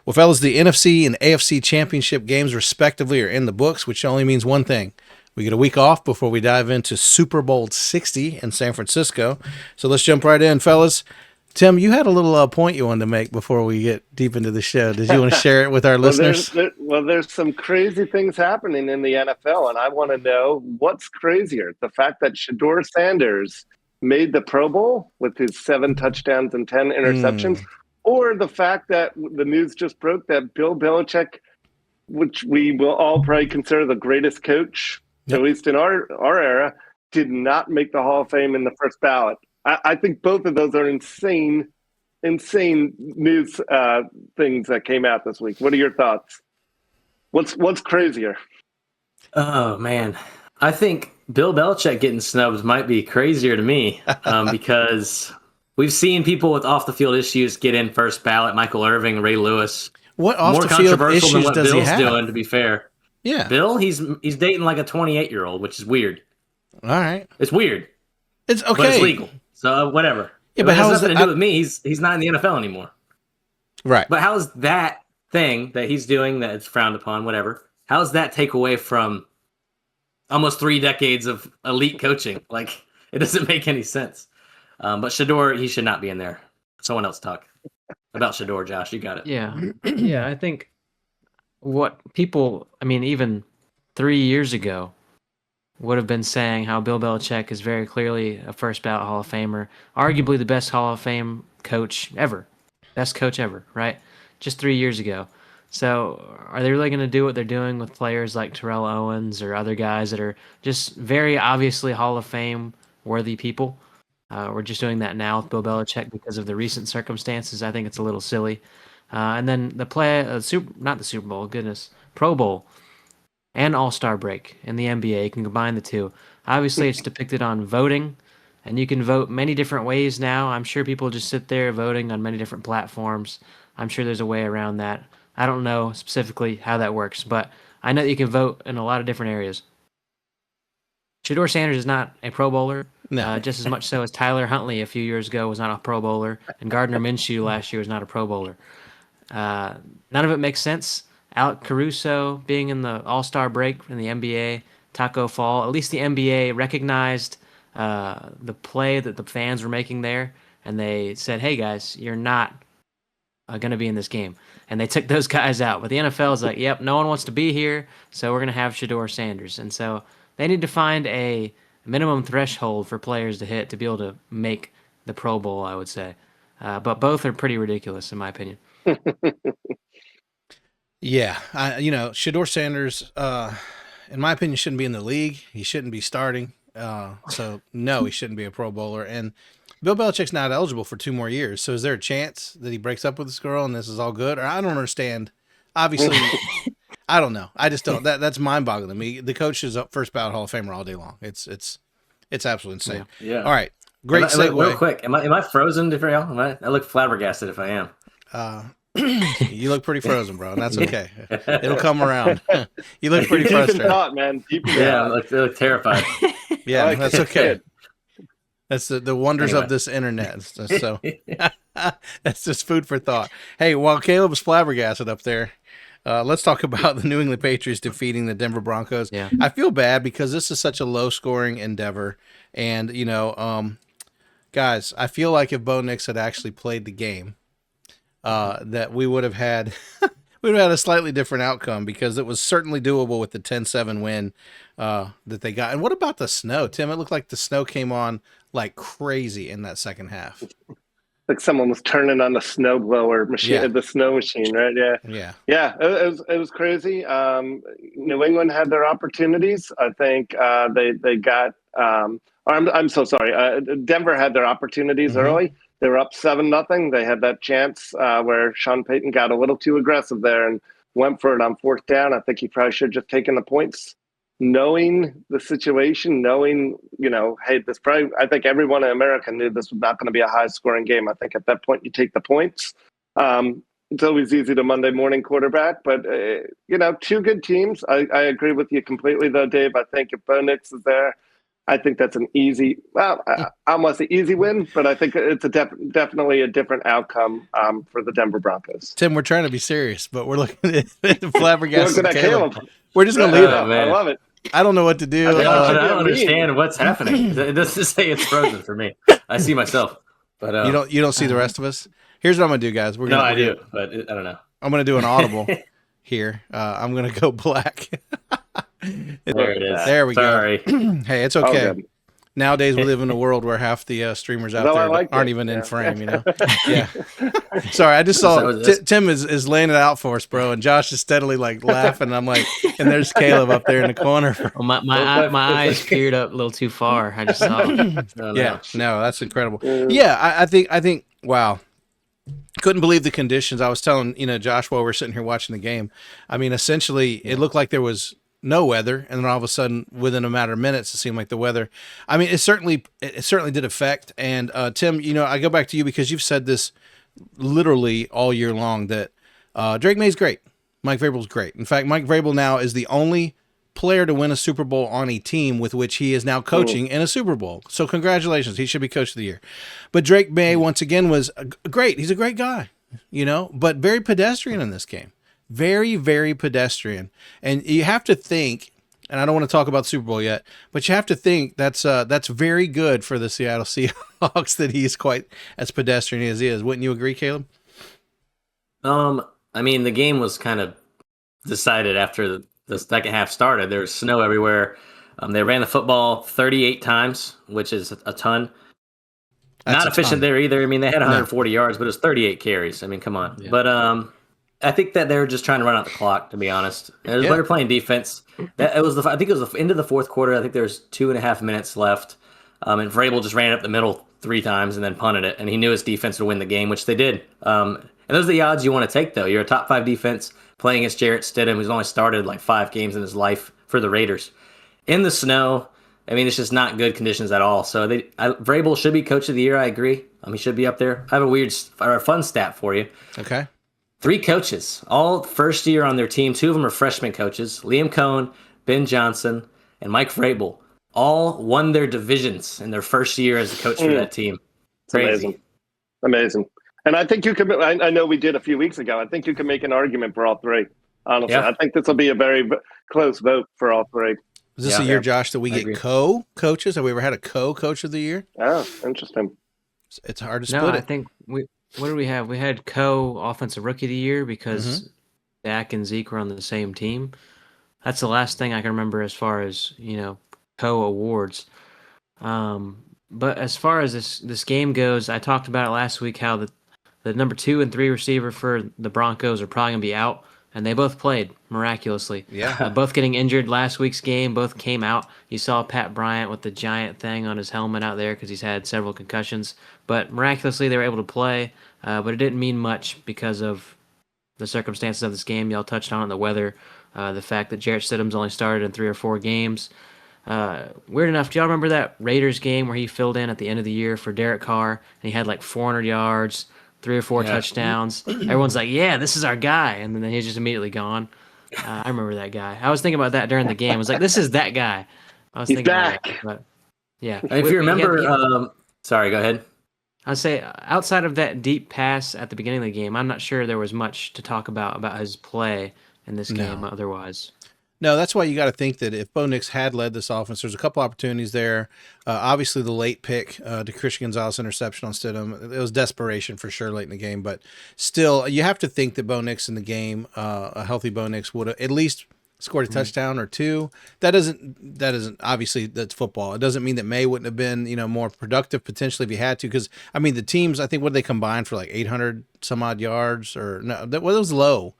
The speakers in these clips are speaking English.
Well, fellas, the NFC and AFC Championship games, respectively, are in the books, which only means one thing. We get a week off before we dive into Super Bowl 60 in San Francisco. So let's jump right in, fellas. Tim, you had a little point you wanted to make before we get deep into the show. Did you want to share it with our listeners? There's some crazy things happening in the NFL, and I want to know what's crazier. The fact that Shedeur Sanders made the Pro Bowl with his 7 touchdowns and 10 interceptions, or the fact that the news just broke that Bill Belichick, which we will all probably consider the greatest coach, at least in our era, did not make the Hall of Fame in the first ballot. I think both of those are insane news things that came out this week. What are your thoughts? What's crazier? Oh, man. I think Bill Belichick getting snubbed might be crazier to me because we've seen people with off-the-field issues get in first ballot, Michael Irving, Ray Lewis. What off-the-field issues than what does Bill's he have? doing, to be fair. Yeah. Bill, he's dating like a 28-year-old, which is weird. All right. It's weird. It's okay. But it's legal. So whatever. Yeah, but it how has is nothing to do with me. He's not in the NFL anymore. Right. But how is that thing that he's doing that is frowned upon, whatever, how does that take away from almost 3 decades of elite coaching? Like, it doesn't make any sense. But Shedeur, he should not be in there. Someone else talk about Shedeur, Josh. You got it. Yeah. Yeah, I think what people, even 3 years ago, would have been saying how Bill Belichick is very clearly a first ballot Hall of Famer, arguably the best Hall of Fame coach ever, best coach ever, right? Just 3 years ago. So are they really going to do what they're doing with players like Terrell Owens or other guys that are just very obviously Hall of Fame worthy people? We're just doing that now with Bill Belichick because of the recent circumstances. I think it's a little silly. And then the Pro Bowl and All-Star break in the NBA. You can combine the two. Obviously, it's depicted on voting, and you can vote many different ways now. I'm sure people just sit there voting on many different platforms. I'm sure there's a way around that. I don't know specifically how that works, but I know that you can vote in a lot of different areas. Shedeur Sanders is not a Pro Bowler, just as much so as Tyler Huntley a few years ago was not a Pro Bowler, and Gardner Minshew last year was not a Pro Bowler. None of it makes sense. Alec Caruso being in the All-Star break in the NBA, Taco Fall. At least the NBA recognized the play that the fans were making there, and they said, hey, guys, you're not going to be in this game. And they took those guys out. But the NFL is like, yep, no one wants to be here, so we're going to have Shedeur Sanders. And so they need to find a minimum threshold for players to hit to be able to make the Pro Bowl, I would say. But both are pretty ridiculous, in my opinion. Yeah, Shedeur Sanders, in my opinion, shouldn't be in the league. He shouldn't be starting. So no, he shouldn't be a Pro Bowler. And Bill Belichick's not eligible for 2 more years. So is there a chance that he breaks up with this girl and this is all good? Or I don't understand. Obviously, I don't know. I just don't. That's mind-boggling to me. The coach is a first ballot Hall of Famer all day long. It's absolutely insane. Yeah. All right, great segue. Real quick, am I frozen for y'all? I look flabbergasted if I am. You look pretty frozen, bro. And that's okay. It'll come around. You look pretty frustrated. Deep in thought, man. I look terrified. Yeah, that's okay. That's the wonders of this internet. So that's just food for thought. Hey, while Caleb was flabbergasted up there, let's talk about the New England Patriots defeating the Denver Broncos. Yeah. I feel bad because this is such a low-scoring endeavor. And, guys, I feel like if Bo Nix had actually played the game, that we would have had a slightly different outcome because it was certainly doable with the 10-7 win that they got. And what about the snow, Tim? It looked like the snow came on like crazy in that second half. Like someone was turning on the snowblower machine, the snow machine, right? Yeah. It was crazy. New England had their opportunities. I think they got. I'm so sorry. Denver had their opportunities early. They were up 7-0. They had that chance where Sean Payton got a little too aggressive there and went for it on 4th down. I think he probably should have just taken the points, knowing the situation, knowing, hey, I think everyone in America knew this was not going to be a high-scoring game. I think at that point you take the points. It's always easy to Monday morning quarterback, but, 2 good teams. I agree with you completely, though, Dave. I think if Bo Nix is there, I think that's an easy, almost an easy win, but I think it's definitely a different outcome for the Denver Broncos. Tim, we're trying to be serious, but we're looking at flabbergasted Look at Caleb. Caleb. We're just going to leave it. I love it. I don't know what to do. I don't understand what's happening. It doesn't say it's frozen for me. I see myself, but you don't see the rest of us. Here's what I'm going to do, guys. I do, but I don't know. I'm going to do an audible here. I'm going to go black. There it is. There we Sorry. go. Hey, it's okay. Nowadays, we live in a world where half the streamers out there aren't even in frame, you know? Yeah. Sorry, I just saw Tim is laying it out for us, bro, and Josh is steadily like laughing. I'm like, and there's Caleb up there in the corner. Well, my eyes peered up a little too far. I just saw it. No, that's incredible. Yeah, I think, wow. Couldn't believe the conditions. I was telling, Josh while we're sitting here watching the game. I mean, essentially, it looked like there was no weather, and then all of a sudden, within a matter of minutes, it seemed like the weather. I mean, it certainly did affect. And Tim, I go back to you because you've said this literally all year long that Drake Maye's great, Mike Vrabel's great. In fact, Mike Vrabel now is the only player to win a Super Bowl on a team with which he is now coaching in a Super Bowl. So congratulations, he should be Coach of the Year. But Drake Maye once again was great. He's a great guy, but very pedestrian in this game. Very, very pedestrian. And you have to think, and I don't want to talk about the Super Bowl yet, but you have to think that's very good for the Seattle Seahawks that he's quite as pedestrian as he is. Wouldn't you agree, Caleb? I mean, the game was kind of decided after the second half started. There was snow everywhere. They ran the football 38 times, which is a ton. That's not efficient there either. I mean, they had 140 yards, but it was 38 carries. I mean, come on. Yeah. But I think that they were just trying to run out the clock, to be honest. They were playing defense. I think it was the end of the fourth quarter. I think there was 2.5 minutes left. And Vrabel just ran up the middle 3 times and then punted it. And he knew his defense would win the game, which they did. And those are the odds you want to take, though. You're a top 5 defense playing against Jarrett Stidham, who's only started like 5 games in his life for the Raiders. In the snow, I mean, it's just not good conditions at all. So Vrabel should be Coach of the Year. I agree. He should be up there. I have a fun stat for you. Okay. 3 coaches, all first year on their team. 2 of them are freshman coaches. Liam Cohen, Ben Johnson, and Mike Vrabel all won their divisions in their first year as a coach for that team. Crazy. Amazing. And I think you could, I know we did a few weeks ago, I think you can make an argument for all 3. Honestly, I think this will be a very close vote for all 3. Is this a year, Josh, that we get co-coaches? Have we ever had a co-coach of the year? Oh, interesting. It's hard to split it. I think what did we have? We had co-offensive rookie of the year because Dak and Zeke were on the same team. That's the last thing I can remember as far as, co-awards. But as far as this game goes, I talked about it last week how the number 2 and 3 receiver for the Broncos are probably going to be out, and they both played miraculously. Yeah. Both getting injured last week's game, both came out. You saw Pat Bryant with the giant thing on his helmet out there because he's had several concussions. But miraculously, they were able to play, but it didn't mean much because of the circumstances of this game. Y'all touched on it, the weather, the fact that Jarrett Stidham's only started in 3 or 4 games. Weird enough, do y'all remember that Raiders game where he filled in at the end of the year for Derek Carr, and he had like 400 yards, 3 or 4 touchdowns? Everyone's like, yeah, this is our guy. And then he's just immediately gone. I remember that guy. I was thinking about that during the game. I was like, this is that guy. I was He's thinking back. about that, but yeah. If you remember, sorry, go ahead. I'd say outside of that deep pass at the beginning of the game, I'm not sure there was much to talk about his play in this game otherwise. No, that's why you got to think that if Bo Nix had led this offense, there's a couple opportunities there. Obviously, the late pick to Christian Gonzalez interception on Stidham, it was desperation for sure late in the game. But still, you have to think that Bo Nix in the game, a healthy Bo Nix would have at least scored a touchdown or 2. That isn't obviously that's football. It doesn't mean that May wouldn't have been more productive potentially if he had to. Because I mean, the teams, I think, what did they combine for like 800 some odd yards or no? That was low.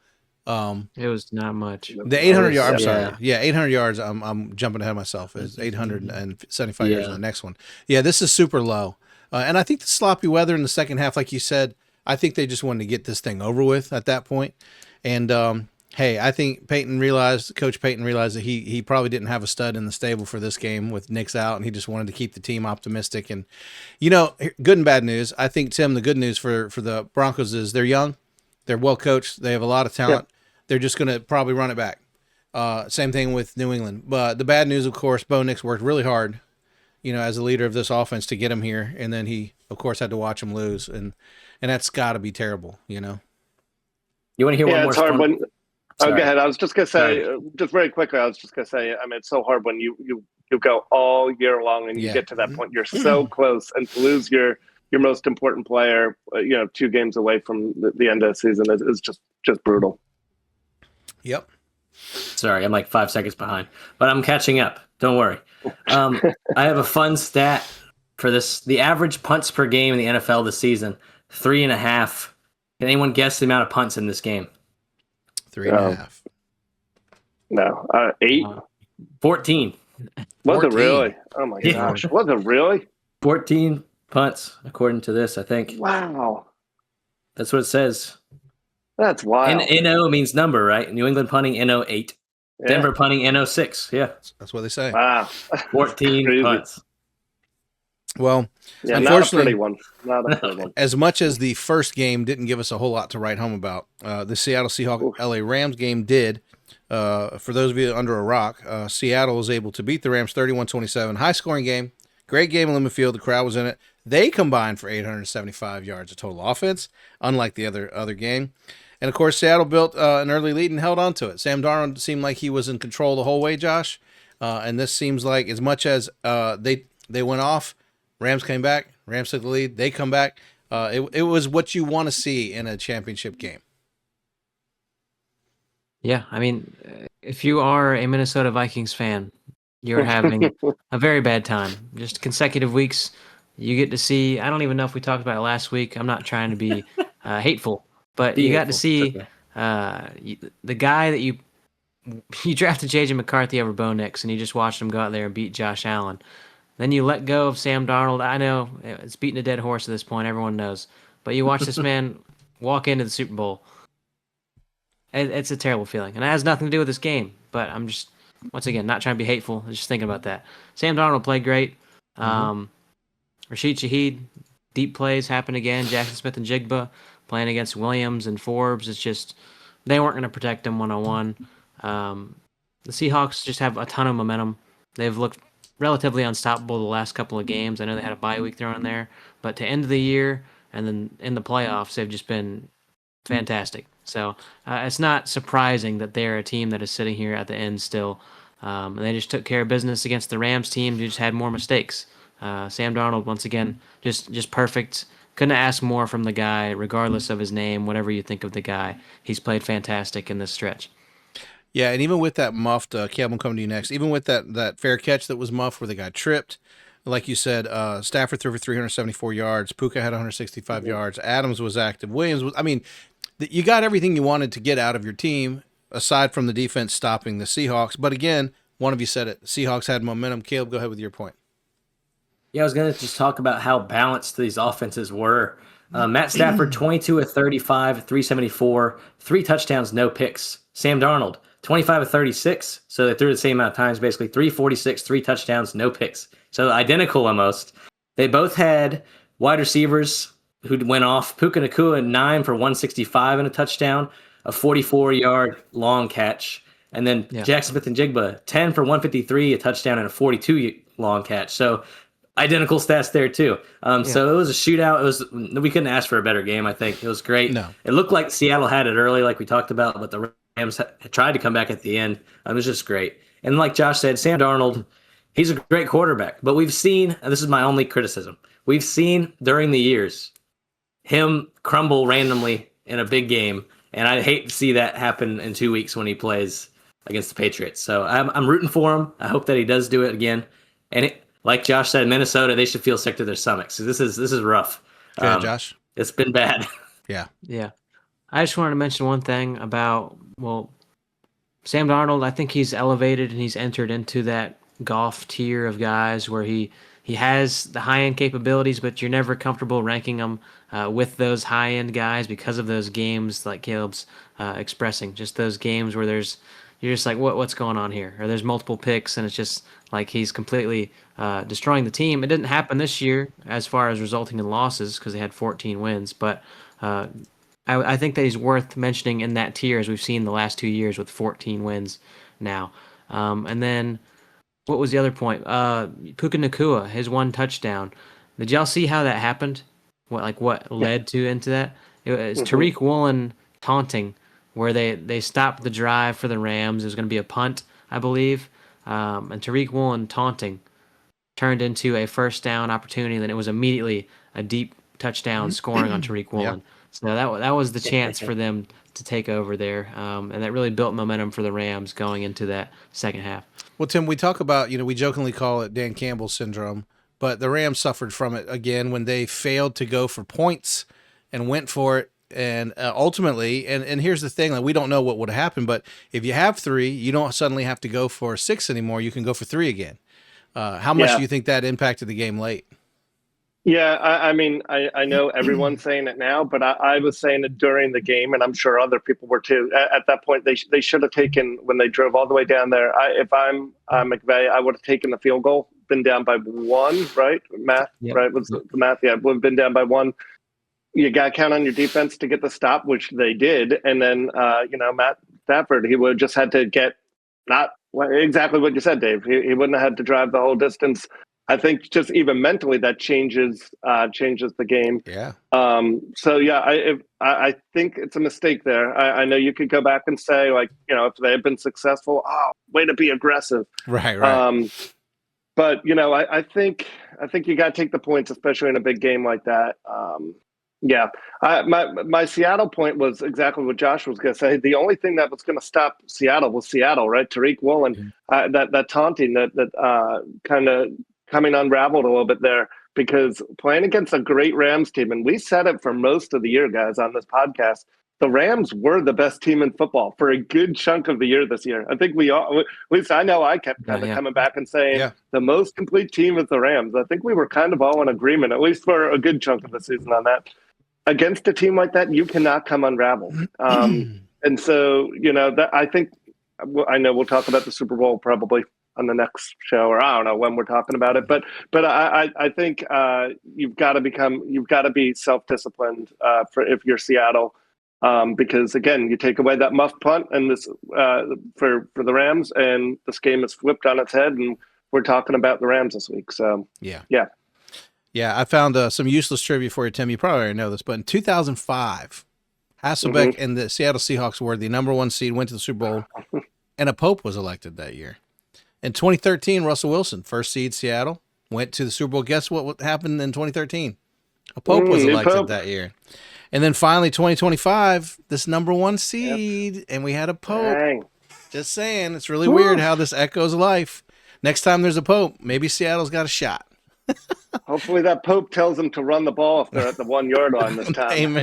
It was not much. The 800 yards. I'm sorry. Yeah, 800 yards. I'm jumping ahead of myself. It's 875 yards in the next one. Yeah, this is super low. And I think the sloppy weather in the second half, like you said, I think they just wanted to get this thing over with at that point. And hey, I think Coach Payton realized that he probably didn't have a stud in the stable for this game with Nix out, and he just wanted to keep the team optimistic. And good and bad news. I think, Tim, the good news for the Broncos is they're young, they're well coached, they have a lot of talent. They're just going to probably run it back. Same thing with New England. But the bad news, of course, Bo Nix worked really hard as a leader of this offense to get him here, and then he, of course, had to watch him lose, and that's got to be terrible. You want to hear one more? It's hard when. Oh, go ahead. I was just gonna say, just very quickly. I was just gonna say, I mean, it's so hard when you go all year long and you get to that point. You're so close, and to lose your most important player, 2 games away from the end of the season is just brutal. Yep. Sorry, I'm like 5 seconds behind, but I'm catching up. Don't worry. I have a fun stat for this. The average punts per game in the NFL this season, 3.5. Can anyone guess the amount of punts in this game? 3.5. No, 8. 14. Was it really? Oh my gosh! Was it really? 14 punts, according to this, I think. Wow. That's what it says. That's wild. And NO means number, right? New England punting NO 8. Yeah. Denver punting NO 6. Yeah. That's what they say. Wow. 14 punts. Well, unfortunately, not a pretty one. As much as the first game didn't give us a whole lot to write home about, the Seattle Seahawks LA Rams game did. For those of you under a rock, Seattle was able to beat the Rams 31-27. High-scoring game. Great game in Lemon Field. The crowd was in it. They combined for 875 yards of total offense, unlike the other game. And, of course, Seattle built an early lead and held on to it. Sam Darnold seemed like he was in control the whole way, Josh. And this seems like as much as they went off, Rams came back. Rams took the lead. They come back. It was what you want to see in a championship game. Yeah, I mean, if you are a Minnesota Vikings fan, you're having a very bad time. Just consecutive weeks, you get to see. I don't even know if we talked about it last week. I'm not trying to be hateful, but you got to see the guy that you drafted J.J. McCarthy over Bo Nix, and you just watched him go out there and beat Josh Allen. Then you let go of Sam Darnold. I know it's beating a dead horse at this point. Everyone knows. But you watch this man walk into the Super Bowl. It's a terrible feeling. And it has nothing to do with this game. But I'm just, once again, not trying to be hateful. I'm just thinking about that. Sam Darnold played great. Rashid Shaheed, deep plays happen again. Jackson Smith and Jigba playing against Williams and Forbes. It's just, they weren't going to protect him one-on-one. The Seahawks just have a ton of momentum. They've looked relatively unstoppable the last couple of games. I know they had a bye week thrown in there, but to end the year and then in the playoffs, they've just been fantastic. So it's not surprising that they're a team that is sitting here at the end still. And they just took care of business against the Rams team who just had more mistakes. Sam Darnold, once again, just perfect. Couldn't ask more from the guy, regardless of his name, whatever you think of the guy. He's played fantastic in this stretch. Yeah, and even with that muffed, Caleb, I'm coming to you next. Even with that fair catch that was muffed where the guy tripped, like you said, Stafford threw for 374 yards. Puka had 165 yards. Adams was active. Williams was. I mean, you got everything you wanted to get out of your team, aside from the defense stopping the Seahawks. But again, one of you said it. Seahawks had momentum. Caleb, go ahead with your point. Yeah, I was going to just talk about how balanced these offenses were. Matt Stafford, 22 of 35, 374, 3 touchdowns, no picks. Sam Darnold, 25 of 36, so they threw the same amount of times, basically 346, 3 touchdowns, no picks. So identical almost. They both had wide receivers who went off. Puka Nacua, 9 for 165 and a touchdown, a 44-yard long catch. And then Jackson Smith and Jigba, 10 for 153, a touchdown, and a 42 long catch. So identical stats there too. So it was a shootout. We couldn't ask for a better game. I think it was great. No. It looked like Seattle had it early, like we talked about, but the Rams had tried to come back at the end. It was just great. And like Josh said, Sam Darnold, he's a great quarterback. But we've seen, and this is my only criticism, we've seen during the years him crumble randomly in a big game, and I hate to see that happen in 2 weeks when he plays against the Patriots. So I'm rooting for him. I hope that he does do it again. And like Josh said, Minnesota, they should feel sick to their stomachs. This is rough. Go ahead, Josh. It's been bad. Yeah. I just wanted to mention one thing about, Sam Darnold. I think he's elevated and he's entered into that golf tier of guys where he has the high-end capabilities, but you're never comfortable ranking him with those high-end guys because of those games like Caleb's expressing. Just those games where you're just like, what's going on here? Or there's multiple picks, and it's just like he's completely destroying the team. It didn't happen this year as far as resulting in losses because they had 14 wins, but I think that he's worth mentioning in that tier as we've seen the last 2 years with 14 wins now. And then what was the other point? Puka Nacua, his one touchdown. Did y'all see how that happened? What led to into that? It was Tariq Woolen taunting, where they stopped the drive for the Rams. It was going to be a punt, I believe, and Tariq Woolen taunting turned into a first down opportunity. Then it was immediately a deep touchdown scoring on Tariq Woolen. Yep. So that was the chance for them to take over there, and that really built momentum for the Rams going into that second half. Well, Tim, we talk about, we jokingly call it Dan Campbell syndrome, but the Rams suffered from it again when they failed to go for points and went for it. And ultimately, and here's the thing, we don't know what would happen, but if you have 3, you don't suddenly have to go for 6 anymore. You can go for 3 again. How much do you think that impacted the game late? Yeah, I mean, I know everyone's saying it now, but I was saying it during the game, and I'm sure other people were too. At that point, they should have taken, when they drove all the way down there, if I'm McVay, I would have taken the field goal, been down by 1, right? Math, right? Was the math? Yeah, would have been down by 1. You got to count on your defense to get the stop, which they did. And then, Matt Stafford, he would have just had to get not exactly what you said, Dave. He wouldn't have had to drive the whole distance. I think just even mentally that changes the game. Yeah. So yeah, I think it's a mistake there. I know you could go back and say, like, if they had been successful, way to be aggressive. Right. But I think you got to take the points, especially in a big game like that. Yeah. My Seattle point was exactly what Josh was going to say. The only thing that was going to stop Seattle was Seattle, right? Tariq Woolen, that taunting that kind of coming unraveled a little bit there, because playing against a great Rams team, and we said it for most of the year, guys, on this podcast, the Rams were the best team in football for a good chunk of the year this year. I think we all, at least I know I kept coming back and saying the most complete team is the Rams. I think we were kind of all in agreement, at least for a good chunk of the season on that. Against a team like that, you cannot come unraveled. And so, that I think, I know we'll talk about the Super Bowl probably on the next show, or I don't know when we're talking about it, but I think you've got to be self-disciplined if you're Seattle, because again, you take away that muff punt and this for the Rams, and this game is flipped on its head, and we're talking about the Rams this week. So yeah. I found some useless trivia for you, Tim. You probably already know this, but in 2005, Hasselbeck and the Seattle Seahawks were the number 1 seed, went to the Super Bowl, and a Pope was elected that year. In 2013, Russell Wilson, first seed Seattle, went to the Super Bowl. Guess what happened in 2013? A Pope was elected that year. And then finally, 2025, this number 1 seed, and we had a Pope. Dang. Just saying, it's really weird how this echoes life. Next time there's a Pope, maybe Seattle's got a shot. Hopefully that Pope tells them to run the ball if they're at the 1 yard line this time.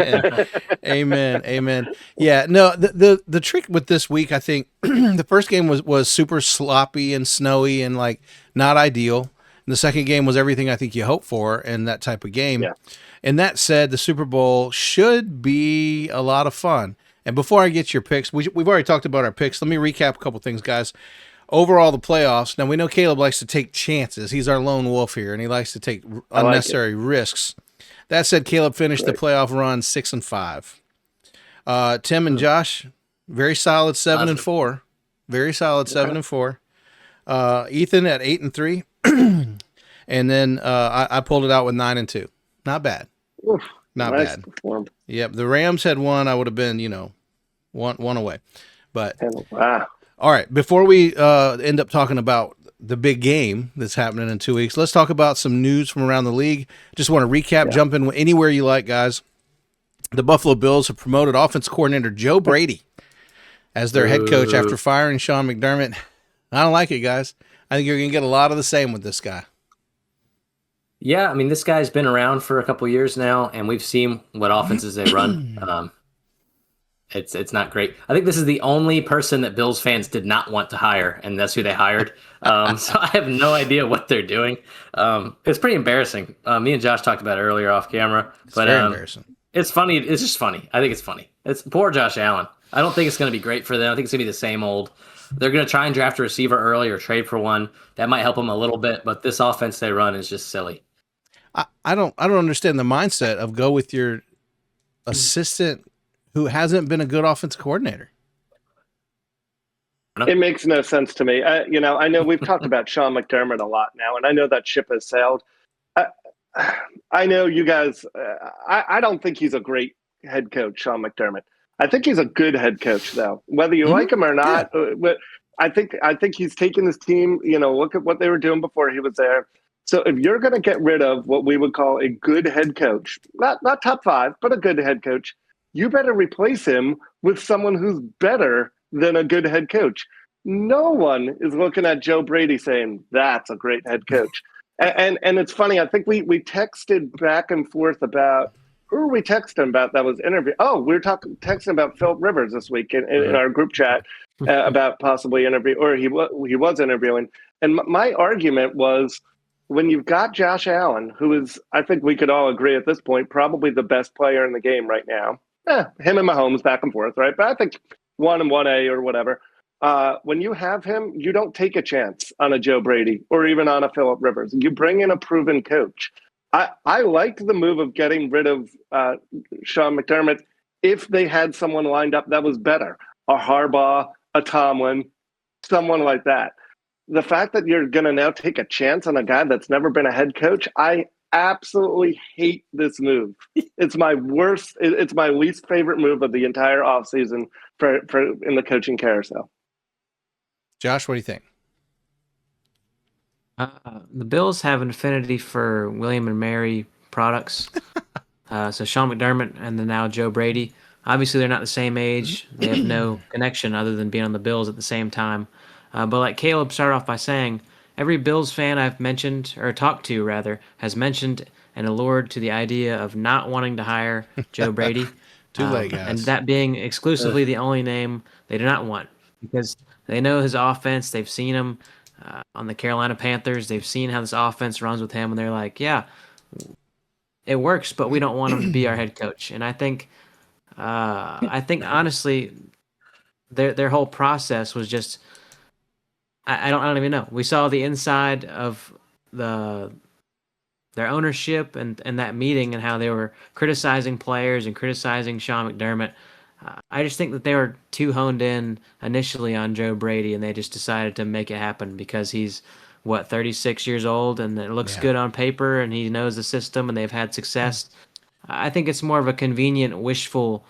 Amen. Yeah, no, the trick with this week, I think the first game was super sloppy and snowy and like not ideal. And the second game was everything I think you hope for in that type of game. Yeah. And that said, the Super Bowl should be a lot of fun. And before I get your picks, we've already talked about our picks. Let me recap a couple things, guys. Overall, the playoffs. Now, we know Caleb likes to take chances. He's our lone wolf here, and he likes to take unnecessary risks. That said, Caleb finished the playoff run 6-5. Tim and Josh, very solid 7-4. Very solid 7-4. Ethan at 8-3. And then I pulled it out with 9-2. Not bad. Not nice bad. Performed. Yep. The Rams had won. I would have been, one away. But wow. All right, before we end up talking about the big game that's happening in 2 weeks, let's talk about some news from around the league. Just want to recap, jump in anywhere you like, guys. The Buffalo Bills have promoted offense coordinator Joe Brady as their head coach after firing Sean McDermott. I don't like it, guys. I think you're going to get a lot of the same with this guy. Yeah, I mean, this guy's been around for a couple years now, and we've seen what offenses they run. It's not great. I think this is the only person that Bills fans did not want to hire, and that's who they hired. So I have no idea what they're doing. It's pretty embarrassing. Me and Josh talked about it earlier off camera. It's very embarrassing. It's funny. It's just funny. I think it's funny. It's poor Josh Allen. I don't think it's going to be great for them. I think it's going to be the same old. They're going to try and draft a receiver early or trade for one. That might help them a little bit, but this offense they run is just silly. I don't understand the mindset of go with your assistant who hasn't been a good offensive coordinator. It makes no sense to me. I know we've talked about Sean McDermott a lot now, and I know that ship has sailed. I know you guys. I don't think he's a great head coach, Sean McDermott. I think he's a good head coach, though. Whether you like him or not, but I think he's taken his team. Look at what they were doing before he was there. So if you're going to get rid of what we would call a good head coach, not top 5, but a good head coach, you better replace him with someone who's better than a good head coach. No one is looking at Joe Brady saying that's a great head coach. And it's funny. I think we texted back and forth about who were we texting about that was interview. Oh, we were texting about Philip Rivers this week in our group chat about possibly interview, or he was interviewing. And my argument was, when you've got Josh Allen, who is, I think we could all agree at this point, probably the best player in the game right now. Him and Mahomes back and forth, right? But I think 1 and 1A or whatever. When you have him, you don't take a chance on a Joe Brady or even on a Philip Rivers. You bring in a proven coach. I liked the move of getting rid of Sean McDermott if they had someone lined up that was better. A Harbaugh, a Tomlin, someone like that. The fact that you're going to now take a chance on a guy that's never been a head coach, I absolutely hate this move. It's my worst. It's my least favorite move of the entire offseason for in the coaching carousel. Josh, what do you think? The Bills have an affinity for William and Mary products. So Sean McDermott and then now Joe Brady. Obviously, they're not the same age. They have no connection other than being on the Bills at the same time. But like Caleb started off by saying, every Bills fan I've mentioned, or talked to rather, has mentioned and allured to the idea of not wanting to hire Joe Brady. Too late, guys. And that being exclusively the only name they do not want, because they know his offense. They've seen him on the Carolina Panthers. They've seen how this offense runs with him, and they're like, yeah, it works, but we don't want him to be our head coach. And I think honestly, their whole process was just, I don't even know. We saw the inside of their ownership and that meeting and how they were criticizing players and criticizing Sean McDermott. I just think that they were too honed in initially on Joe Brady, and they just decided to make it happen because he's 36 years old, and it looks good on paper, and he knows the system, and they've had success. I think it's more of a convenient, wishful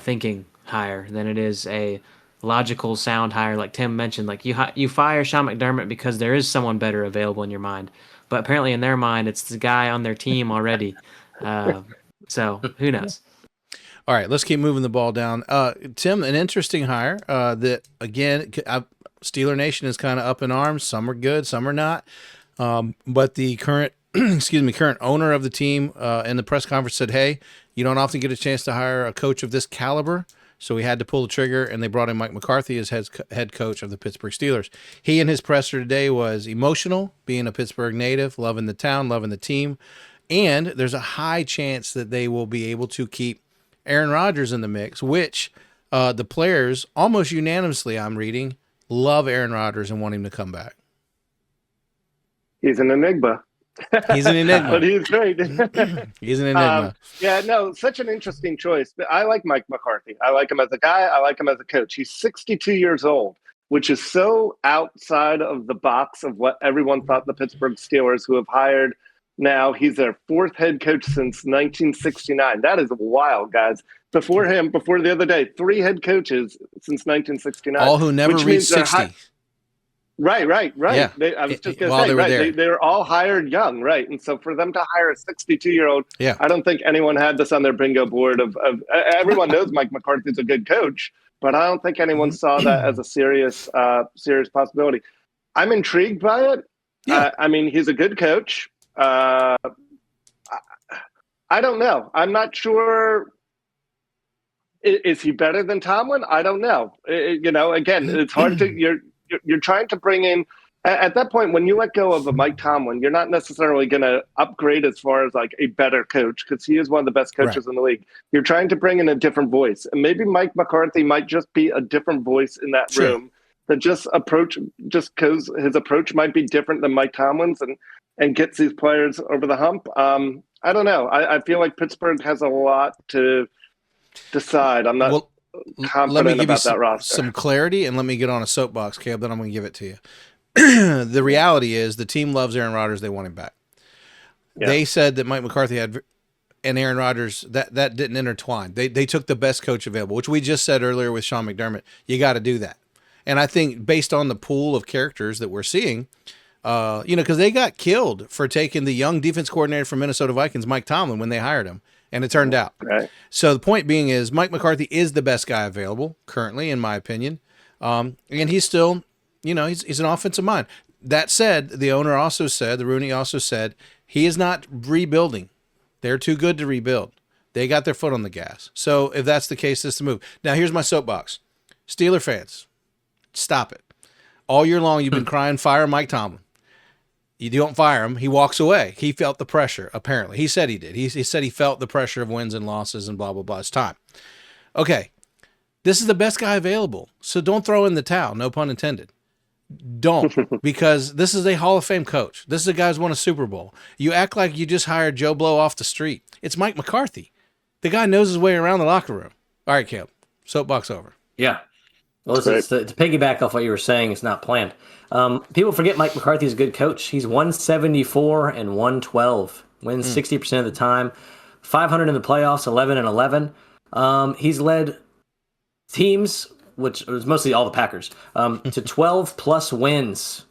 thinking hire than it is a logical, sound hire. Like Tim mentioned, like you fire Sean McDermott because there is someone better available in your mind, but apparently in their mind, it's the guy on their team already. So who knows? All right, let's keep moving the ball down. Tim, an interesting hire that, again, Steeler Nation is kind of up in arms. Some are good, some are not. But the current current owner of the team in the press conference said, hey, you don't often get a chance to hire a coach of this caliber, so we had to pull the trigger, and they brought in Mike McCarthy as head coach of the Pittsburgh Steelers. He in his presser today was emotional, being a Pittsburgh native, loving the town, loving the team, and there's a high chance that they will be able to keep Aaron Rodgers in the mix, which the players almost unanimously, I'm reading, love Aaron Rodgers and want him to come back. He's an enigma. He's an enigma. But he's great. He's an enigma. Such an interesting choice. But I like Mike McCarthy. I like him as a guy. I like him as a coach. He's 62 years old, which is so outside of the box of what everyone thought the Pittsburgh Steelers, who have hired now, he's their 4th head coach since 1969. That is wild, guys. Before the other day, 3 head coaches since 1969. All who never reached 60. Right. Yeah. I was just going to say, right. They were all hired young, right? And so for them to hire a 62-year-old, I don't think anyone had this on their bingo board of everyone knows Mike McCarthy's a good coach, but I don't think anyone saw that as a serious possibility. I'm intrigued by it. Yeah. I mean, he's a good coach. I don't know. I'm not sure. Is he better than Tomlin? I don't know. Again, it's hard to. You're trying to bring in at that point when you let go of a Mike Tomlin, you're not necessarily going to upgrade as far as like a better coach because he is one of the best coaches in the league. You're trying to bring in a different voice, and maybe Mike McCarthy might just be a different voice in that room. That just because his approach might be different than Mike Tomlin's and gets these players over the hump. I don't know. I feel like Pittsburgh has a lot to decide. I'm not confident me give about you that roster. some clarity, and let me get on a soapbox, Caleb. Then I'm going to give it to you. The reality is the team loves Aaron Rodgers. They want him back. Yeah. They said that Mike McCarthy and Aaron Rodgers, that didn't intertwine. They took the best coach available, which we just said earlier with Sean McDermott. You got to do that. And I think based on the pool of characters that we're seeing, because they got killed for taking the young defense coordinator from Minnesota Vikings, Mike Tomlin, when they hired him, and it turned out. Right. So the point being is Mike McCarthy is the best guy available currently, in my opinion. And he's still, he's an offensive mind. That said, the owner also said, the Rooney also said, he is not rebuilding. They're too good to rebuild. They got their foot on the gas. So if that's the case, it's the move. Now, here's my soapbox. Steeler fans, stop it. All year long, you've been crying, fire Mike Tomlin. You don't fire him. He walks away. He felt the pressure, apparently. He said he did. He said he felt the pressure of wins and losses and blah, blah, blah. It's time. Okay. This is the best guy available. So don't throw in the towel. No pun intended. Don't, because this is a Hall of Fame coach. This is a guy who's won a Super Bowl. You act like you just hired Joe Blow off the street. It's Mike McCarthy. The guy knows his way around the locker room. All right, Caleb. Soapbox over. Yeah. Well, to piggyback off what you were saying, it's not planned. People forget Mike McCarthy's a good coach. He's 174 and 112. Wins 60% of the time. 500 in the playoffs, 11-11. He's led teams, which was mostly all the Packers, to 12-plus wins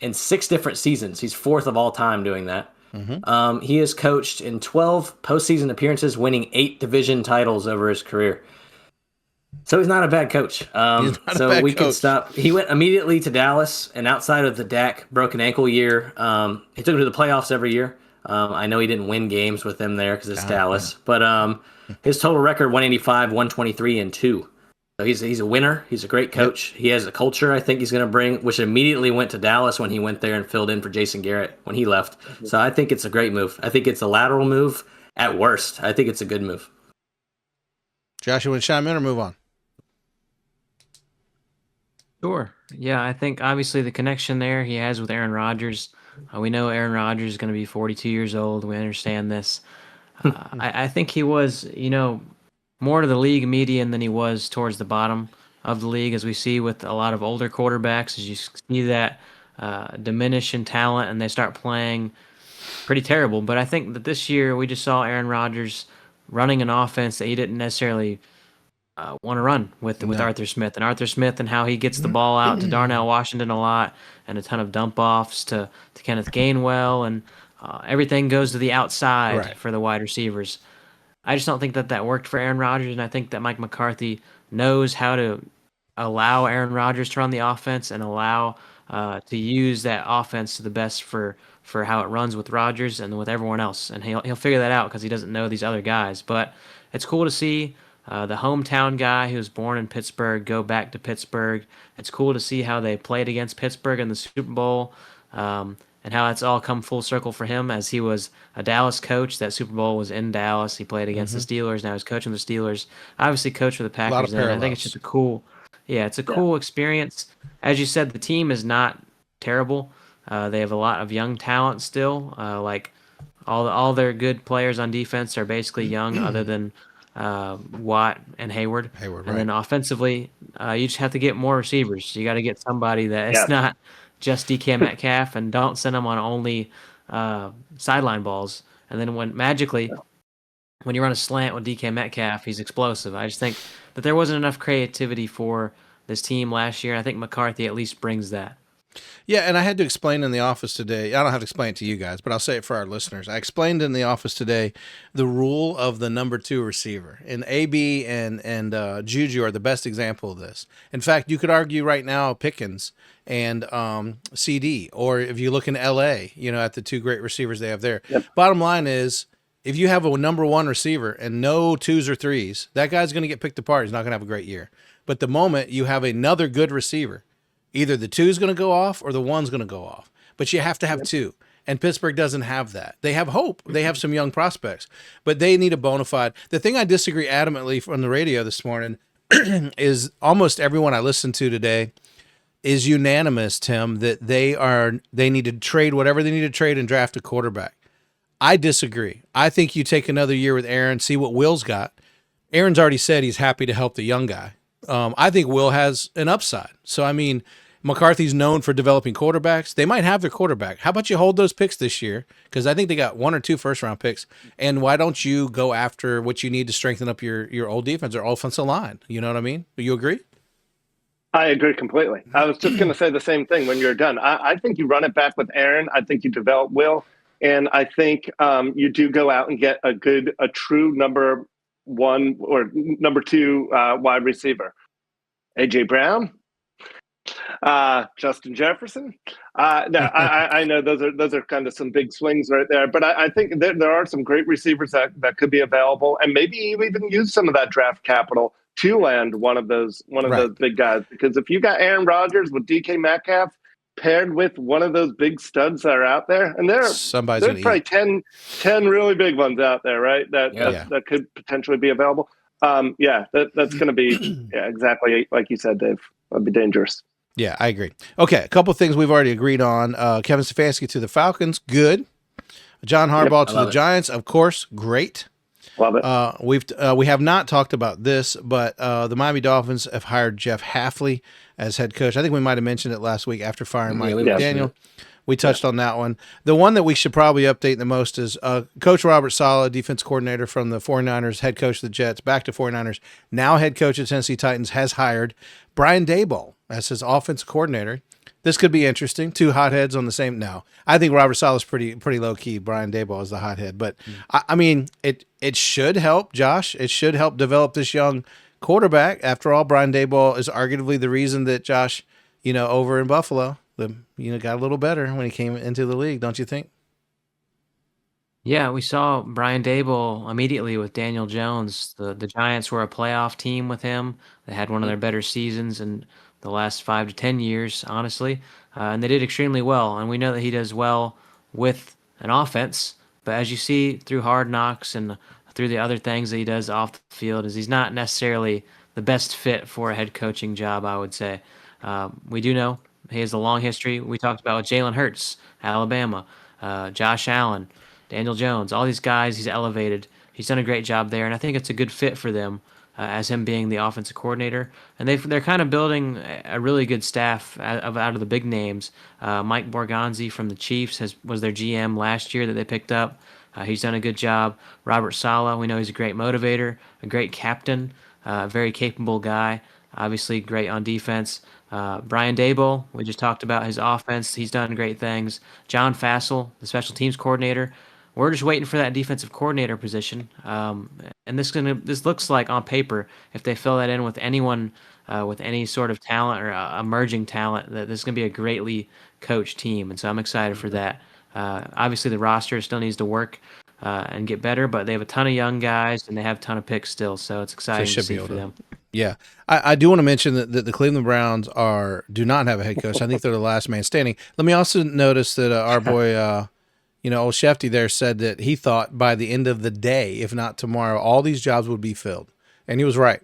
in 6 different seasons. He's 4th of all time doing that. Mm-hmm. He has coached in 12 postseason appearances, winning 8 division titles over his career. So he's not a bad coach. Could stop. He went immediately to Dallas, and outside of the Dak broken ankle year, he took him to the playoffs every year. I know he didn't win games with them there because it's Dallas, but his total record 185, 123, and 2. So he's a winner. He's a great coach. Yep. He has a culture I think he's going to bring, which immediately went to Dallas when he went there and filled in for Jason Garrett when he left. So I think it's a great move. I think it's a lateral move at worst. I think it's a good move. Josh, you want to chime in or move on? Sure. Yeah, I think obviously the connection there he has with Aaron Rodgers. We know Aaron Rodgers is going to be 42 years old. We understand this. I think he was, more to the league median than he was towards the bottom of the league, as we see with a lot of older quarterbacks, as you see that diminish in talent and they start playing pretty terrible. But I think that this year we just saw Aaron Rodgers running an offense that he didn't necessarily want to run with Arthur Smith. And Arthur Smith and how he gets the ball out to Darnell Washington a lot and a ton of dump-offs to Kenneth Gainwell, and everything goes to the outside for the wide receivers. I just don't think that worked for Aaron Rodgers, and I think that Mike McCarthy knows how to allow Aaron Rodgers to run the offense and allow to use that offense to the best for how it runs with Rodgers and with everyone else. And he'll figure that out because he doesn't know these other guys. But it's cool to see the hometown guy who was born in Pittsburgh go back to Pittsburgh. It's cool to see how they played against Pittsburgh in the Super Bowl. And how it's all come full circle for him, as he was a Dallas coach. That Super Bowl was in Dallas. He played against the Steelers. Now he's coaching the Steelers. Obviously coached for the Packers. And I think it's just a cool experience. As you said, the team is not terrible. They have a lot of young talent still. Like all their good players on defense are basically young, other than Watt and Hayward. And then offensively, you just have to get more receivers. You got to get somebody that is not just DK Metcalf, and don't send him on only sideline balls. And then when you run a slant with DK Metcalf, he's explosive. I just think that there wasn't enough creativity for this team last year. I think McCarthy at least brings that. Yeah, and I had to explain in the office today. I don't have to explain it to you guys, but I'll say it for our listeners. I explained in the office today the rule of the number 2 receiver. And AB and Juju are the best example of this. In fact, you could argue right now Pickens and CD, or if you look in LA, at the 2 great receivers they have there. Yep. Bottom line is, if you have a number 1 receiver and no 2s or 3s, that guy's going to get picked apart. He's not going to have a great year. But the moment you have another good receiver, either the 2's going to go off or the 1's going to go off. But you have to have 2. And Pittsburgh doesn't have that. They have hope. They have some young prospects. But they need a bona fide. The thing I disagree adamantly from the radio this morning is almost everyone I listened to today is unanimous, Tim, that they need to trade whatever they need to trade and draft a quarterback. I disagree. I think you take another year with Aaron, see what Will's got. Aaron's already said he's happy to help the young guy. I think Will has an upside. So, I mean, McCarthy's known for developing quarterbacks. They might have their quarterback. How about you hold those picks this year? Because I think they got 1 or 2 first-round picks. And why don't you go after what you need to strengthen up your old defense or offensive line? You know what I mean? Do you agree? I agree completely. I was just going to say the same thing when you're done. I think you run it back with Aaron. I think you develop Will. And I think you do go out and get a true number 1 or number 2 wide receiver. A.J. Brown, Justin Jefferson. I know those are kind of some big swings right there, but I think there are some great receivers that could be available, and maybe you even use some of that draft capital to land one of those big guys. Because if you got Aaron Rodgers with DK Metcalf paired with one of those big studs that are out there, and there's probably 10 really big ones out there, right? That could potentially be available. That's going to be exactly like you said, Dave. That'd be dangerous. Yeah, I agree. Okay, a couple of things we've already agreed on. Kevin Stefanski to the Falcons, good. John Harbaugh to the Giants, of course, great. Love it. We have not talked about this, but the Miami Dolphins have hired Jeff Hafley as head coach. I think we might have mentioned it last week after firing Mike McDaniel. We touched on that one. The one that we should probably update the most is Coach Robert Saleh, defense coordinator from the 49ers, head coach of the Jets, back to 49ers, now head coach of Tennessee Titans, has hired Brian Daboll as his offensive coordinator. This could be interesting. 2 hotheads on the same. No, I think Robert Saleh's pretty low key. Brian Daboll is the hothead, but I mean, it should help Josh. It should help develop this young quarterback. After all, Brian Daboll is arguably the reason that Josh, over in Buffalo, got a little better when he came into the league. Don't you think? Yeah, we saw Brian Daboll immediately with Daniel Jones. The Giants were a playoff team with him. They had one of their better seasons in the last 5 to 10 years, honestly, and they did extremely well. And we know that he does well with an offense, but as you see through Hard Knocks and through the other things that he does off the field, is he's not necessarily the best fit for a head coaching job, I would say. We do know he has a long history. We talked about with Jalen Hurts, Alabama, Josh Allen, Daniel Jones, all these guys he's elevated. He's done a great job there, and I think it's a good fit for them as him being the offensive coordinator. And they're kind of building a really good staff out of the big names. Mike Borgonzi from the Chiefs was their GM last year that they picked up. He's done a good job. Robert Saleh, we know he's a great motivator, a great captain, a very capable guy, obviously great on defense. Brian Daboll, we just talked about his offense. He's done great things. John Fassel, the special teams coordinator. We're just waiting for that defensive coordinator position. And this looks like on paper, if they fill that in with anyone with any sort of talent or emerging talent, that this is going to be a greatly coached team. And so I'm excited for that. Obviously, the roster still needs to work and get better, but they have a ton of young guys and they have a ton of picks still. So it's exciting to see for them. Yeah. I do want to mention that the Cleveland Browns do not have a head coach. I think they're the last man standing. Let me also notice that our boy, old Shefty there said that he thought by the end of the day, if not tomorrow, all these jobs would be filled. And he was right.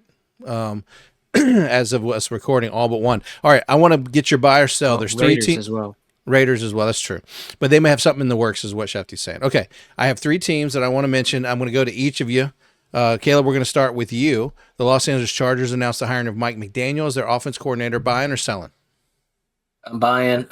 As of us recording, all but one. All right, I want to get your buy or sell. There's 3 teams as well. Raiders as well, that's true. But they may have something in the works is what Shefty's saying. Okay, I have 3 teams that I want to mention. I'm going to go to each of you. Caleb, we're going to start with you. The Los Angeles Chargers announced the hiring of Mike McDaniel as their offense coordinator. Buying or selling? I'm buying.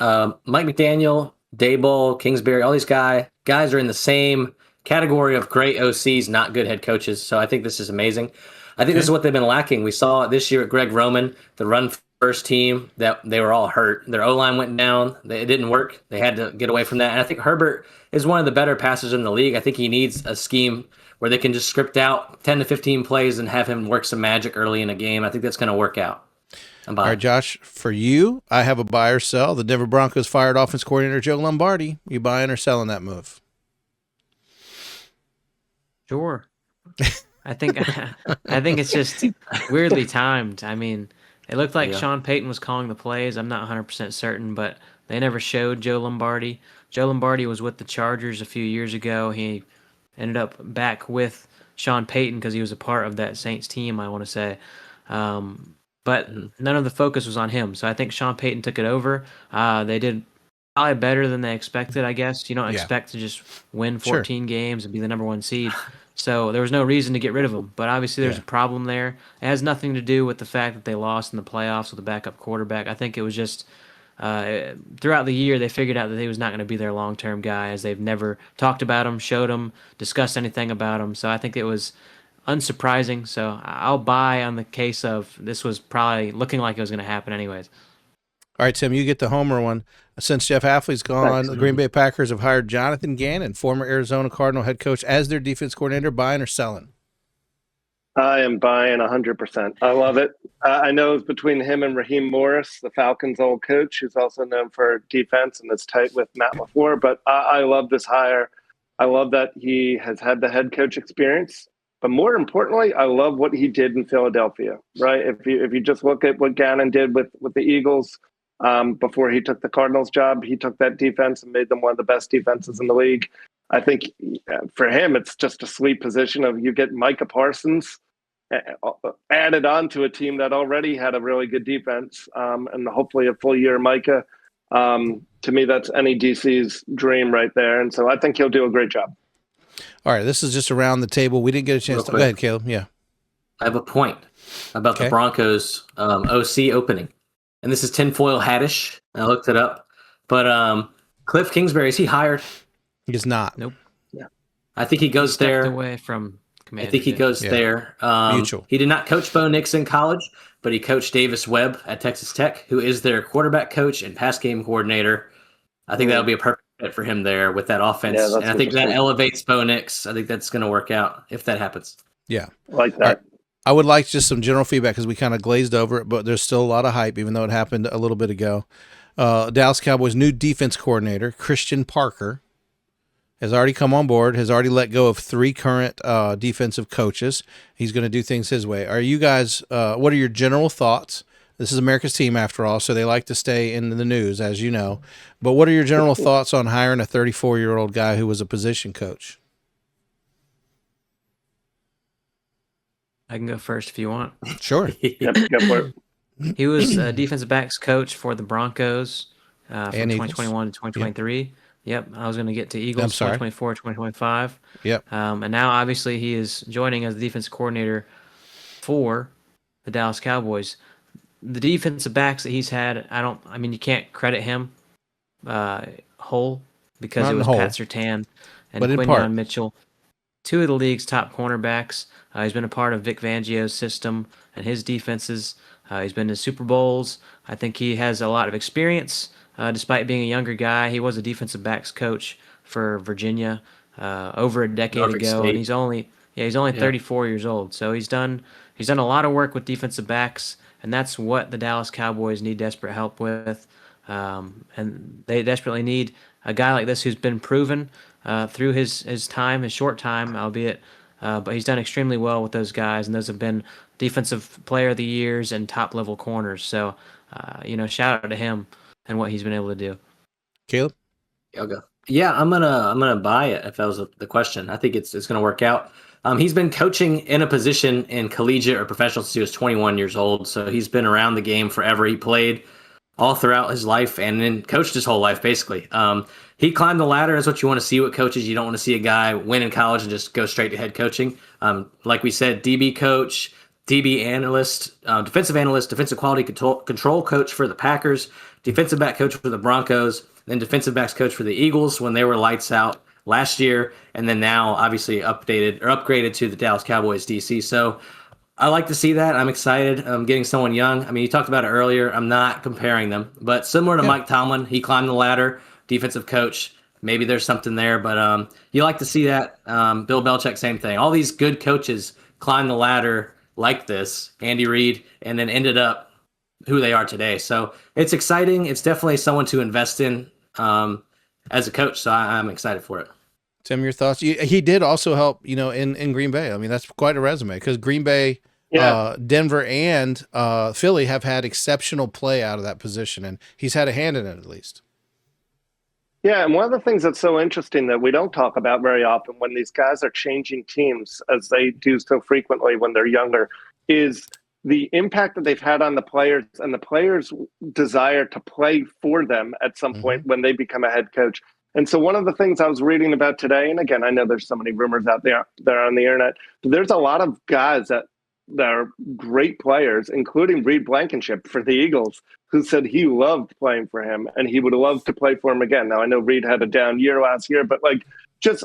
Mike McDaniel, Daboll, Kingsbury, all these guys are in the same category of great OCs, not good head coaches. So I think this is amazing. I think this is what they've been lacking. We saw this year at Greg Roman, the run first team, that they were all hurt. Their O-line went down. It didn't work. They had to get away from that. And I think Herbert is one of the better passers in the league. I think he needs a scheme where they can just script out 10 to 15 plays and have him work some magic early in a game. I think that's going to work out. All right, Josh, for you, I have a buy or sell. The Denver Broncos fired offense coordinator Joe Lombardi. You buying or selling that move? Sure. I think it's just weirdly timed. I mean, it looked like Sean Payton was calling the plays. I'm not 100% certain, but they never showed Joe Lombardi. Joe Lombardi was with the Chargers a few years ago. He ended up back with Sean Payton because he was a part of that Saints team, I want to say. But none of the focus was on him. So I think Sean Payton took it over. They did probably better than they expected, I guess. You don't expect to just win 14 games and be the number 1 seed. So there was no reason to get rid of him. But obviously there's a problem there. It has nothing to do with the fact that they lost in the playoffs with a backup quarterback. I think it was just throughout the year they figured out that he was not going to be their long-term guy, as they've never talked about him, showed him, discussed anything about him. So I think it was unsurprising. So I'll buy on the case of this was probably looking like it was going to happen anyways. All right, Tim, you get the homer one. Since Jeff Hafley's gone, the Green Bay Packers have hired Jonathan Gannon, former Arizona Cardinal head coach, as their defense coordinator. Buying or selling? I am buying 100%. I love it. I know it's between him and Raheem Morris, the Falcons' old coach, who's also known for defense and is tight with Matt LaFleur. But I love this hire. I love that he has had the head coach experience. But more importantly, I love what he did in Philadelphia, right? If you just look at what Gannon did with the Eagles, before he took the Cardinals job, he took that defense and made them one of the best defenses in the league. I think for him, it's just a sweet position of you get Micah Parsons added on to a team that already had a really good defense, and hopefully a full year Micah. To me, that's any DC's dream right there. And so I think he'll do a great job. All right, this is just around the table. We didn't get a chance to. Go ahead, Caleb. Yeah. I have a point about the Broncos OC opening. And this is tinfoil hatish. I looked it up. But Cliff Kingsbury, is he hired? He's not. Nope. Yeah. I think he goes there. Away from Commander. I think he goes there. Mutual. He did not coach Bo Nix in college, but he coached Davis Webb at Texas Tech, who is their quarterback coach and pass game coordinator. I think that'll be a perfect fit for him there with that offense. Yeah, and I think that elevates Bo Nix. I think that's going to work out if that happens. Yeah. Like that. I would like just some general feedback because we kind of glazed over it, but there's still a lot of hype, even though it happened a little bit ago. Dallas Cowboys' new defense coordinator, Christian Parker, has already come on board, has already let go of 3 current defensive coaches. He's going to do things his way. Are you guys, what are your general thoughts? This is America's team, after all, so they like to stay in the news, as you know. But what are your general thoughts on hiring a 34-year-old guy who was a position coach? I can go first if you want. Sure. Yep, go for it. He was a defensive backs coach for the Broncos from 2021 to 2023. Yep, I was going to get to Eagles 2024, 2025. Yep. And now, obviously, he is joining as the defense coordinator for the Dallas Cowboys. The defensive backs that he's had, you can't credit him whole because it was Pat Surtain and Quinyon Mitchell, 2 of the league's top cornerbacks. He's been a part of Vic Fangio's system and his defenses. He's been to Super Bowls. I think he has a lot of experience. Despite being a younger guy, he was a defensive backs coach for Virginia over a decade ago, and he's only 34 years old. So he's done a lot of work with defensive backs, and that's what the Dallas Cowboys need desperate help with. And they desperately need a guy like this who's been proven through his short time, albeit. But he's done extremely well with those guys, and those have been defensive player of the years and top-level corners. So, shout out to him and what he's been able to do. Caleb? I'll go. Yeah, I'm gonna buy it if that was the question. I think it's gonna work out. He's been coaching in a position in collegiate or professional since he was 21 years old, so he's been around the game forever. He played all throughout his life and then coached his whole life, basically. He climbed the ladder. That's what you want to see with coaches. You don't want to see a guy win in college and just go straight to head coaching. Like we said, DB coach, DB analyst, defensive analyst, defensive quality control coach for the Packers, defensive back coach for the Broncos, then defensive backs coach for the Eagles when they were lights out last year, and then now obviously upgraded to the Dallas Cowboys DC. So I like to see that. I'm excited. Getting someone young. I mean, you talked about it earlier. I'm not comparing them, but similar to Mike Tomlin, he climbed the ladder, defensive coach. Maybe there's something there, but you like to see that. Bill Belichick, same thing. All these good coaches climb the ladder like this, Andy Reid, and then ended up who they are today. So it's exciting. It's definitely someone to invest in as a coach. So I'm excited for it. Tim, your thoughts? He did also help, in Green Bay. I mean, that's quite a resume because Green Bay, Denver, and Philly have had exceptional play out of that position, and he's had a hand in it at least. Yeah, and one of the things that's so interesting that we don't talk about very often when these guys are changing teams, as they do so frequently when they're younger, is the impact that they've had on the players and the players' desire to play for them at some point when they become a head coach. And so one of the things I was reading about today, and again, I know there's so many rumors out there on the internet, but there's a lot of guys that are great players, including Reed Blankenship for the Eagles, who said he loved playing for him and he would love to play for him again. Now I know Reed had a down year last year, but like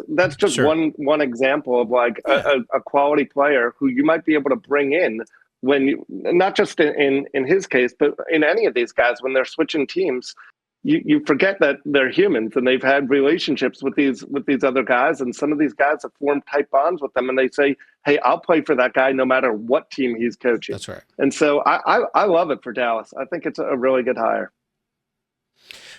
that's just one example of like a quality player who you might be able to bring in when you, not just in his case, but in any of these guys when they're switching teams. You forget that they're humans and they've had relationships with these other guys, and some of these guys have formed tight bonds with them, and they say, "Hey, I'll play for that guy no matter what team he's coaching." That's right. And so I love it for Dallas. I think it's a really good hire.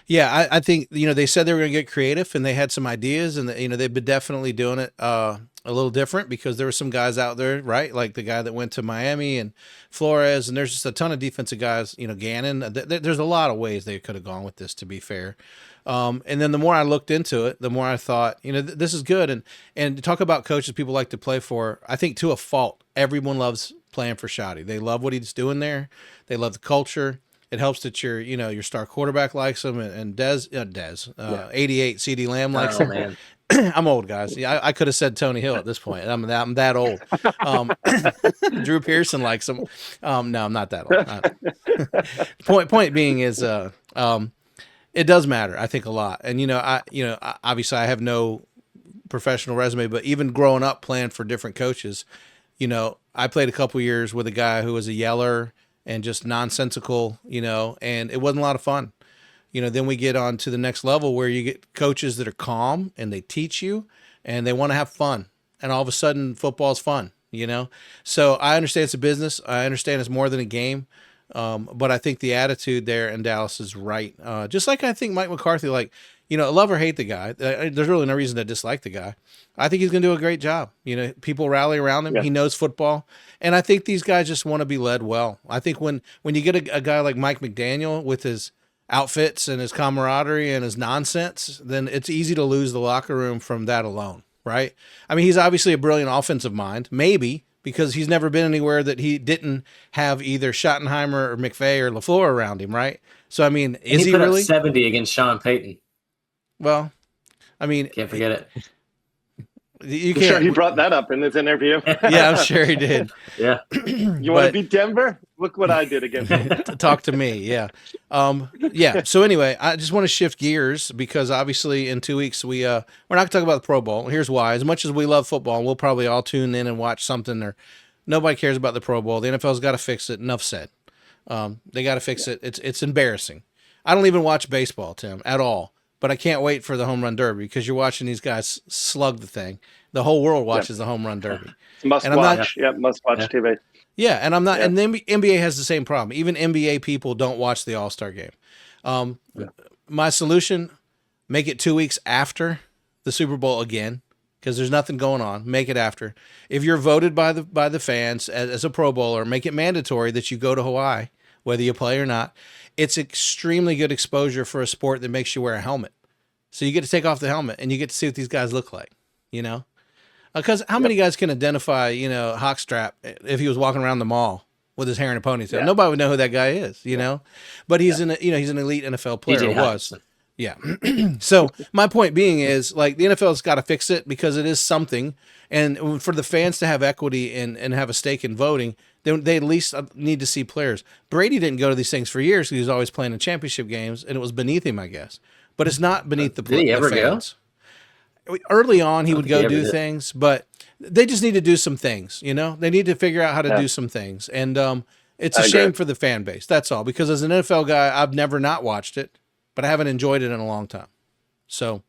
Yeah, I think they said they were going to get creative, and they had some ideas, and they've been definitely doing it a little different because there were some guys out there, right? Like the guy that went to Miami and Flores, and there's just a ton of defensive guys, Gannon. There's a lot of ways they could have gone with this, to be fair. And then the more I looked into it, the more I thought, this is good. And to talk about coaches people like to play for, I think to a fault, everyone loves playing for Shoddy. They love what he's doing there. They love the culture. It helps that your star quarterback likes him, and Dez, 88 CD Lamb likes him. Man. I'm old, guys. Yeah, I could have said Tony Hill at this point. I'm that old. Drew Pearson likes him. No, I'm not that old. Point being is, it does matter. I think a lot. And obviously I have no professional resume, but even growing up playing for different coaches, I played a couple years with a guy who was a yeller and just nonsensical, and it wasn't a lot of fun. Then we get on to the next level where you get coaches that are calm and they teach you and they want to have fun. And all of a sudden football's fun, So I understand it's a business. I understand it's more than a game. But I think the attitude there in Dallas is right. Just like I think Mike McCarthy, love or hate the guy. There's really no reason to dislike the guy. I think he's going to do a great job. People rally around him. Yeah. He knows football. And I think these guys just want to be led well. I think when you get a guy like Mike McDaniel with his outfits and his camaraderie and his nonsense, then it's easy to lose the locker room from that alone, right? I mean, he's obviously a brilliant offensive mind, maybe, because he's never been anywhere that he didn't have either Schottenheimer or McVay or LaFleur around him, right? So, I mean, is he really? Up 70 against Sean Payton. Well, I mean, can't forget it. I'm sure he brought that up in his interview. Yeah, I'm sure he did. Yeah. You want to beat Denver? Look what I did against him. Talk to me. Yeah. Yeah. So anyway, I just want to shift gears because obviously in 2 weeks we're not going to talk about the Pro Bowl. Here's why. As much as we love football, and we'll probably all tune in and watch something, or nobody cares about the Pro Bowl. The NFL's got to fix it. Enough said. They got to fix it. It's embarrassing. I don't even watch baseball, Tim, at all. But I can't wait for the home run derby because you're watching these guys slug the thing. The whole world watches the home run derby. Must watch TV. Yeah, and I'm not. Yeah. And the NBA has the same problem. Even NBA people don't watch the All-Star game. My solution: make it 2 weeks after the Super Bowl again, because there's nothing going on. Make it after. If you're voted by the fans as a Pro Bowler, make it mandatory that you go to Hawaii, whether you play or not. It's extremely good exposure for a sport that makes you wear a helmet. So you get to take off the helmet and you get to see what these guys look like, Because how many guys can identify, Hawkstrap if he was walking around the mall with his hair in a ponytail? Yeah. Nobody would know who that guy is, But he's he's an elite NFL player. Or was. Yeah. So my point being is, the NFL's got to fix it because it is something. And for the fans to have equity and have a stake in voting, they at least need to see players. Brady didn't go to these things for years because he was always playing in championship games, and it was beneath him, I guess. But it's not beneath the fans. Did he ever go? Early on, he would go do things, but they just need to do some things, They need to figure out how to do some things. And it's a shame for the fan base. That's all. Because as an NFL guy, I've never not watched it, but I haven't enjoyed it in a long time. So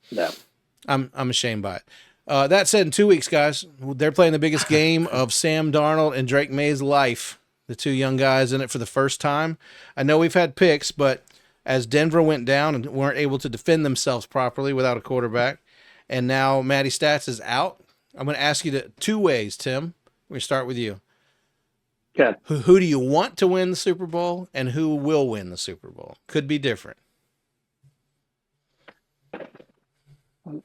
I'm ashamed by it. That said, in 2 weeks, guys, they're playing the biggest game of Sam Darnold and Drake Maye's life. The two young guys in it for the first time. I know we've had picks, but as Denver went down and weren't able to defend themselves properly without a quarterback, and now Matty Stats is out, I'm going to ask you two ways, Tim. We're going to start with you. Yeah. Who do you want to win the Super Bowl, and who will win the Super Bowl? Could be different.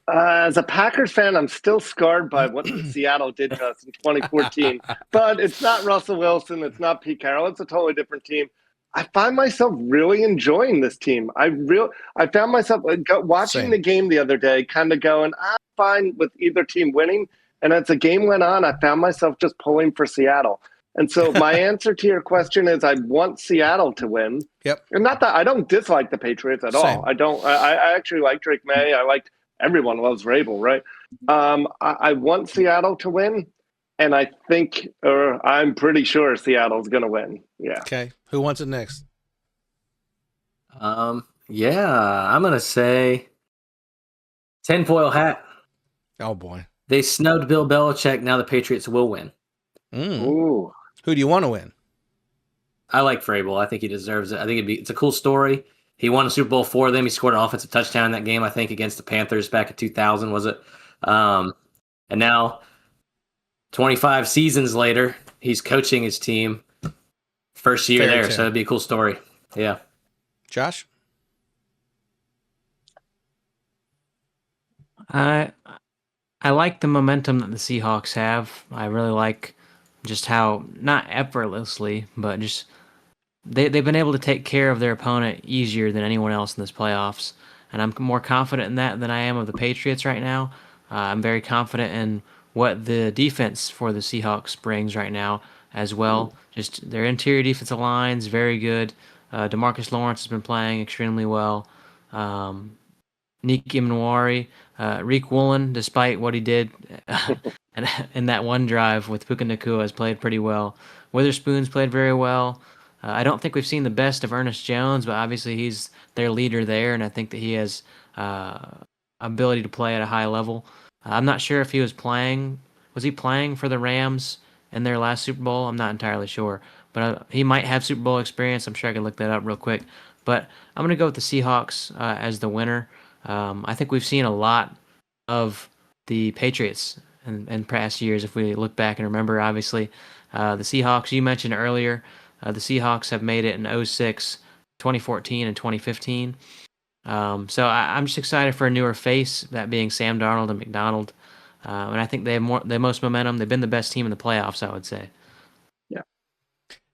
As a Packers fan, I'm still scarred by what Seattle did to us in 2014. But it's not Russell Wilson. It's not Pete Carroll. It's a totally different team. I find myself really enjoying this team. I found myself watching the game the other day, kind of going, I'm fine with either team winning. And as the game went on, I found myself just pulling for Seattle. And so my answer to your question is I want Seattle to win. Yep. And not that I don't dislike the Patriots at all. I don't. I actually like Drake Maye. I liked everyone loves Rabel, right? I want Seattle to win. And I think, or I'm pretty sure Seattle's going to win. Yeah. Okay. Who wants it next? Yeah, I'm going to say tinfoil hat. Oh, boy. They snowed Bill Belichick. Now the Patriots will win. Ooh. Who do you want to win? I like Vrabel. I think he deserves it. I think it's a cool story. He won a Super Bowl for them. He scored an offensive touchdown in that game, I think, against the Panthers back in 2000, was it? And now, 25 seasons later, he's coaching his team. First year there, so it'd be a cool story. Yeah. Josh? I like the momentum that the Seahawks have. I really like just how, not effortlessly, but just they've been able to take care of their opponent easier than anyone else in this playoffs. And I'm more confident in that than I am of the Patriots right now. I'm very confident in what the defense for the Seahawks brings right now as well. Just their interior defensive line's very good. DeMarcus Lawrence has been playing extremely well. Nick Imnwari, Reek Woolen, despite what he did in that one drive with Puka Nacua, has played pretty well. Witherspoon's played very well. I don't think we've seen the best of Ernest Jones, but obviously he's their leader there, and I think that he has ability to play at a high level. I'm not sure if he was playing. Was he playing for the Rams in their last Super Bowl? I'm not entirely sure, but he might have Super Bowl experience. I'm sure I can look that up real quick. But I'm going to go with the Seahawks as the winner. I think we've seen a lot of the Patriots in past years. If we look back and remember, obviously, the Seahawks, you mentioned earlier, the Seahawks have made it in 06, 2014, and 2015. So I'm just excited for a newer face, that being Sam Darnold and McDonald. And I think they have the most momentum. They've been the best team in the playoffs, I would say.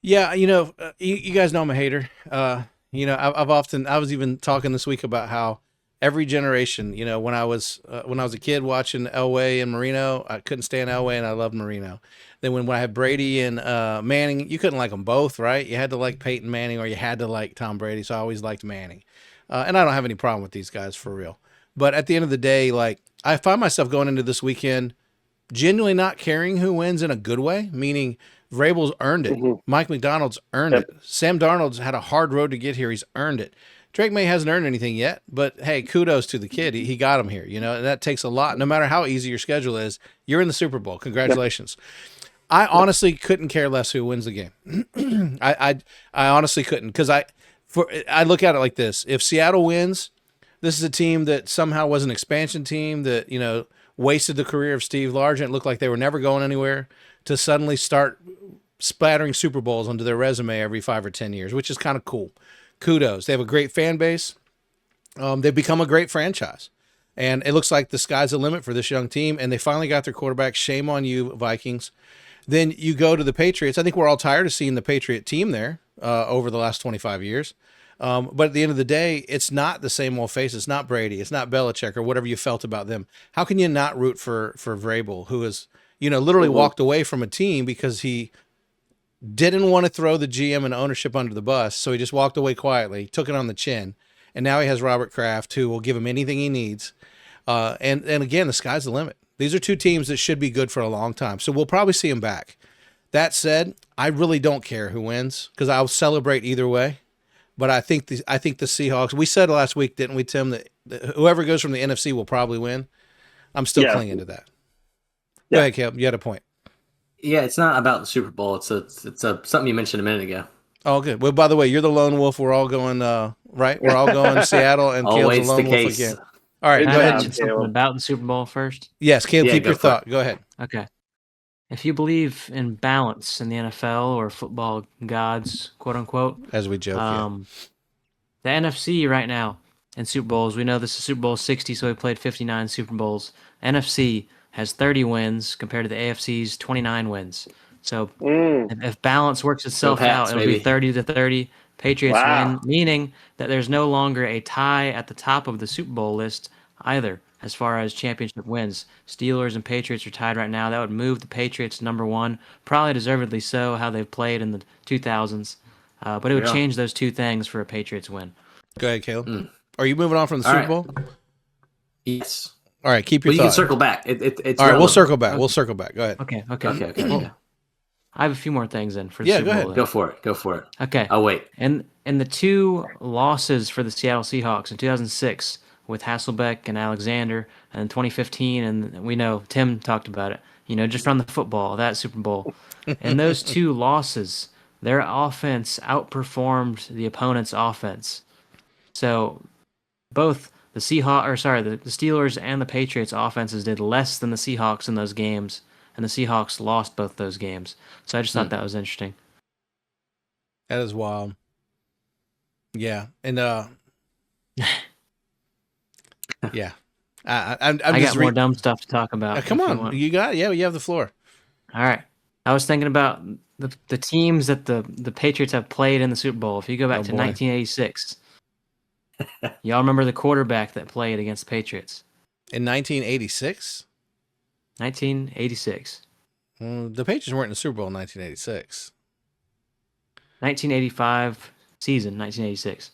Yeah, you guys know I'm a hater. I was even talking this week about how every generation, when I was a kid watching Elway and Marino, I couldn't stand Elway and I loved Marino. Then when I had Brady and Manning, you couldn't like them both, right? You had to like Peyton Manning or you had to like Tom Brady. So I always liked Manning. And I don't have any problem with these guys for real. But at the end of the day, like I find myself going into this weekend genuinely not caring who wins in a good way, meaning Vrabel's earned it. Mm-hmm. Mike McDonald's earned it. Sam Darnold's had a hard road to get here. He's earned it. Drake Maye hasn't earned anything yet, but hey, kudos to the kid. He got him here, and that takes a lot. No matter how easy your schedule is, you're in the Super Bowl. Congratulations. Yep. I honestly couldn't care less who wins the game. I honestly couldn't, because I look at it like this. If Seattle wins, this is a team that somehow was an expansion team that, wasted the career of Steve Largent. It looked like they were never going anywhere, to suddenly start splattering Super Bowls onto their resume every 5 or 10 years, which is kind of cool. Kudos. They have a great fan base. They've become a great franchise. And it looks like the sky's the limit for this young team, and they finally got their quarterback. Shame on you, Vikings. Then you go to the Patriots. I think we're all tired of seeing the Patriot team there over the last 25 years. But at the end of the day, it's not the same old face. It's not Brady. It's not Belichick or whatever you felt about them. How can you not root for Vrabel, who has, literally walked away from a team because he didn't want to throw the GM and ownership under the bus, so he just walked away quietly, took it on the chin, and now he has Robert Kraft, who will give him anything he needs. And again, the sky's the limit. These are two teams that should be good for a long time, so we'll probably see them back. That said, I really don't care who wins, because I'll celebrate either way. But I think the Seahawks. We said last week, didn't we, Tim, that whoever goes from the NFC will probably win. I'm still clinging to that. Go ahead, Caleb. You had a point. Yeah, it's not about the Super Bowl. It's something you mentioned a minute ago. Oh, good. Well, by the way, you're the lone wolf. We're all going right. We're all going Seattle, and Caleb's the lone wolf again. All right, go ahead. Mention something about the Super Bowl first. Yes, Caleb. Keep your thought. Go ahead. Okay. If you believe in balance in the NFL or football gods, quote unquote, as we joke, the NFC right now in Super Bowls, we know this is Super Bowl 60, so we played 59 Super Bowls. NFC has 30 wins compared to the AFC's 29 wins. So if balance works itself out, it'll be 30-30. Patriots win, meaning that there's no longer a tie at the top of the Super Bowl list either as far as championship wins. Steelers and Patriots are tied right now. That would move the Patriots number one, probably deservedly so, how they've played in the 2000s. But it would change those two things for a Patriots win. Go ahead, Caleb. Are you moving on from the Super Bowl? Yes. All right, keep your you thought. can circle back. It's all right, we'll circle back. Okay. We'll circle back. Go ahead. Okay. Yeah. I have a few more things in for the Super go Bowl. ahead. Go for it. Okay. I'll wait. And the two losses for the Seattle Seahawks in 2006 with Hasselbeck and Alexander, and 2015, and we know Tim talked about it, just from the football, that Super Bowl. And those two losses, their offense outperformed the opponent's offense. So both the Steelers and the Patriots offenses did less than the Seahawks in those games, and the Seahawks lost both those games. So I just thought that was interesting. That is wild. Yeah, and yeah, I got more dumb stuff to talk about. Come on, you have the floor. All right, I was thinking about the teams that the Patriots have played in the Super Bowl. If you go back to 1986, y'all remember the quarterback that played against the Patriots in 1986? 1986. The Patriots weren't in the Super Bowl in 1986. 1985 season, 1986.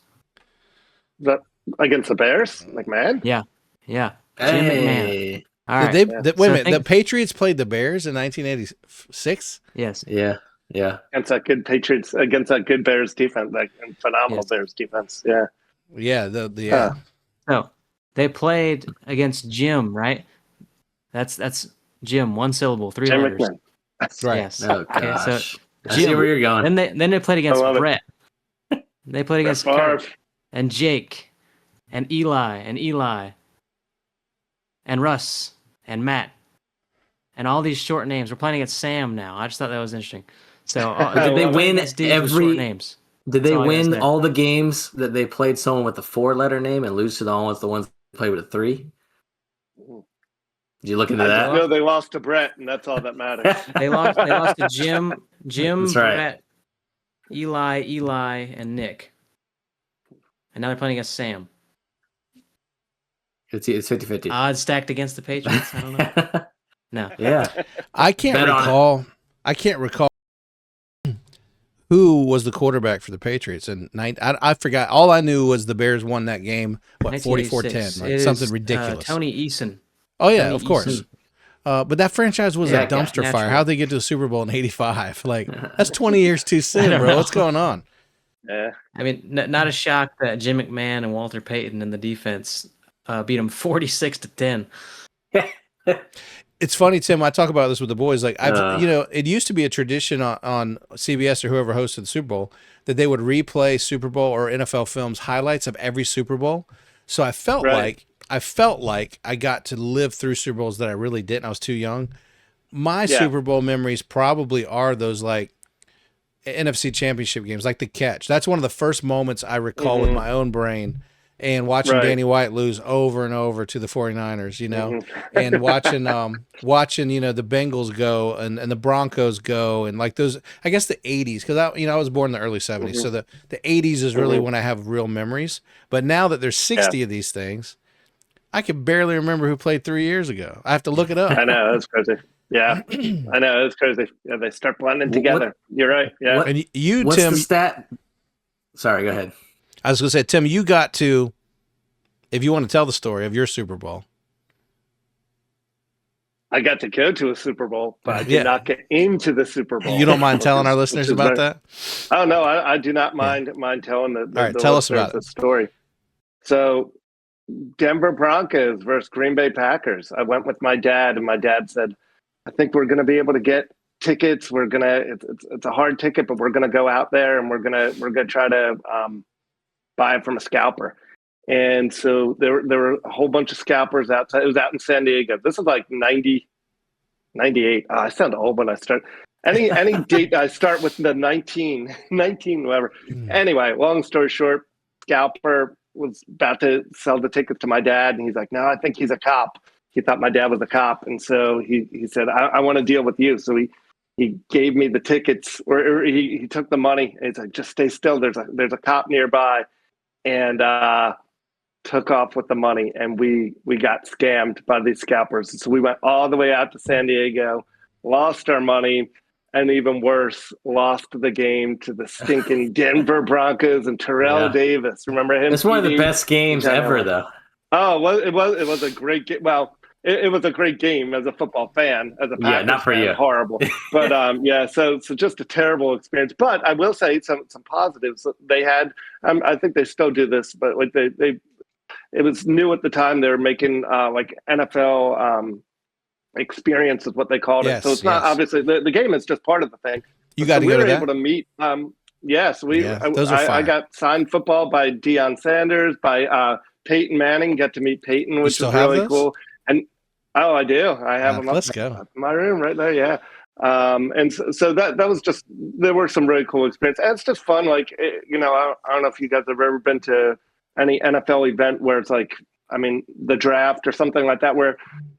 That against the Bears, McMahon? Yeah. Jim Hey. McMahon. All right. Wait a minute. The Patriots played the Bears in 1986? Yes. Yeah. Against that good Bears defense, that phenomenal Bears defense. Yeah. Yeah. So they played against Jim, right? That's Jim, one syllable, 3 Jim letters. McMahon. That's right. Yes. Oh gosh. Okay, so I see where you're going. Then they played against Brett. They played against Kurt and Jake and Eli and Russ and Matt and all these short names. We're playing against Sam now. I just thought that was interesting. So did they win short names? Did they win all the games that they played someone with a 4-letter name and lose to the ones that played with a 3? Did you look into that? No, they lost to Brett, and that's all that matters. They lost to Jim, That's right. Brett, Eli, and Nick. And now they're playing against Sam. It's 50-50. Odds stacked against the Patriots. I don't know. No. Yeah. I can't recall who was the quarterback for the Patriots. And I forgot. All I knew was the Bears won that game, 44-10. Like something ridiculous. Tony Eason. Oh, yeah, of course. But that franchise was a dumpster fire. How'd they get to the Super Bowl in 85? Like, that's 20 years too soon, bro. What's going on? Yeah. I mean, not a shock that Jim McMahon and Walter Payton in the defense beat them 46-10. It's funny, Tim. I talk about this with the boys. Like, it used to be a tradition on CBS or whoever hosted the Super Bowl that they would replay Super Bowl or NFL films highlights of every Super Bowl. So I felt like I got to live through Super Bowls that I really didn't. I was too young. My Super Bowl memories probably are those like NFC Championship games, like the catch. That's one of the first moments I recall with my own brain, and watching Danny White lose over and over to the 49ers, and watching the Bengals go and the Broncos go, and like those, I guess the 80s, because I was born in the early 70s, so the 80s is really when I have real memories. But now that there's 60 of these things, I can barely remember who played 3 years ago. I have to look it up. I know, that's crazy. Yeah, I know, it's crazy. Yeah, they start blending together. You're right. Yeah. And you, what's Tim. The stat? Sorry, go ahead. I was going to say, Tim, you got to, if you want to tell the story of your Super Bowl. I got to go to a Super Bowl, but I did not get into the Super Bowl. You don't mind telling our listeners about that? Oh, no, I do not mind telling the All right, tell us about the story. So, Denver Broncos versus Green Bay Packers. I went with my dad, and my dad said, I think we're going to be able to get tickets. We're going to, it's a hard ticket, but we're going to go out there and we're going to try to buy it from a scalper. And so there were a whole bunch of scalpers outside. It was out in San Diego. This is like 90, 98. I sound old when I start. Any date I start with the 19, whatever. Anyway, long story short, scalper was about to sell the tickets to my dad. And he's like, no, I think he's a cop. He thought my dad was a cop. And so he said, I want to deal with you. So he gave me the tickets, or he took the money. And he's like, just stay still. There's a cop nearby, and took off with the money. And we got scammed by these scalpers. So we went all the way out to San Diego, lost our money, and even worse, lost the game to the stinking Denver Broncos and Terrell Davis. Remember him? It's one of the best games ever, though. Oh, it was a great game. Well, it was a great game as a football fan, as a Packers not for fan, you. Horrible. But so just a terrible experience. But I will say some positives. They had, I think they still do this, but like it was new at the time. They were making like NFL experience is what they called it. So it's not obviously the game is just part of the thing. You got to go to that. We were able to meet. Yes, those are fun. I got signed football by Deion Sanders, by Peyton Manning. Got to meet Peyton, which was really cool. And I do. I have them let's go. Up in my room right there. Yeah. And so that was just, there were some really cool experiences. And it's just fun. Like, I don't know if you guys have ever been to any NFL event where it's like, the draft or something like that, where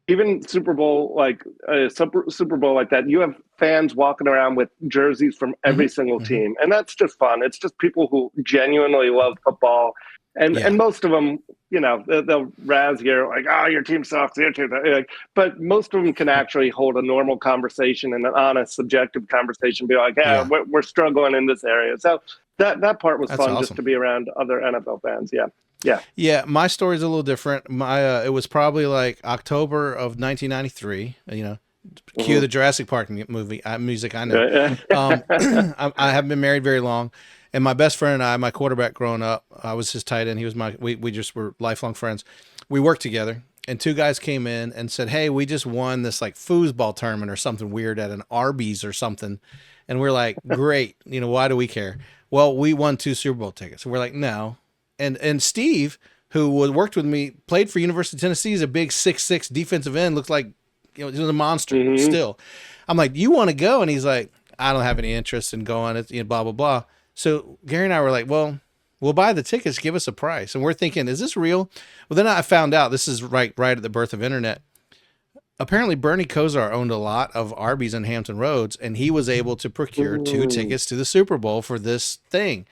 even Super Bowl, like Super Bowl like that, you have fans walking around with jerseys from every single team. And that's just fun. It's just people who genuinely love football. And most of them, they'll razz you like, oh, your team sucks, your team sucks. But most of them can actually hold a normal conversation and an honest, subjective conversation, be like, we're struggling in this area. So that part was fun, just to be around other NFL fans. Yeah. My story's a little different. It was probably like October of 1993. Cue the Jurassic Park movie music. I know. I haven't been married very long. And my best friend and I, my quarterback growing up, I was his tight end. He was we just were lifelong friends. We worked together, and two guys came in and said, hey, we just won this like foosball tournament or something weird at an Arby's or something. And we're like, great. Why do we care? Well, we won 2 Super Bowl tickets. And we're like, no. And Steve, who worked with me, played for University of Tennessee. He's a big 6'6" defensive end. Looks like, he's a monster still. I'm like, you want to go? And he's like, I don't have any interest in going. It's blah, blah, blah. So Gary and I were like, well, we'll buy the tickets, give us a price. And we're thinking, is this real? Well, then I found out, this is right at the birth of internet. Apparently Bernie Kosar owned a lot of Arby's in Hampton Roads, and he was able to procure 2 tickets to the Super Bowl for this thing.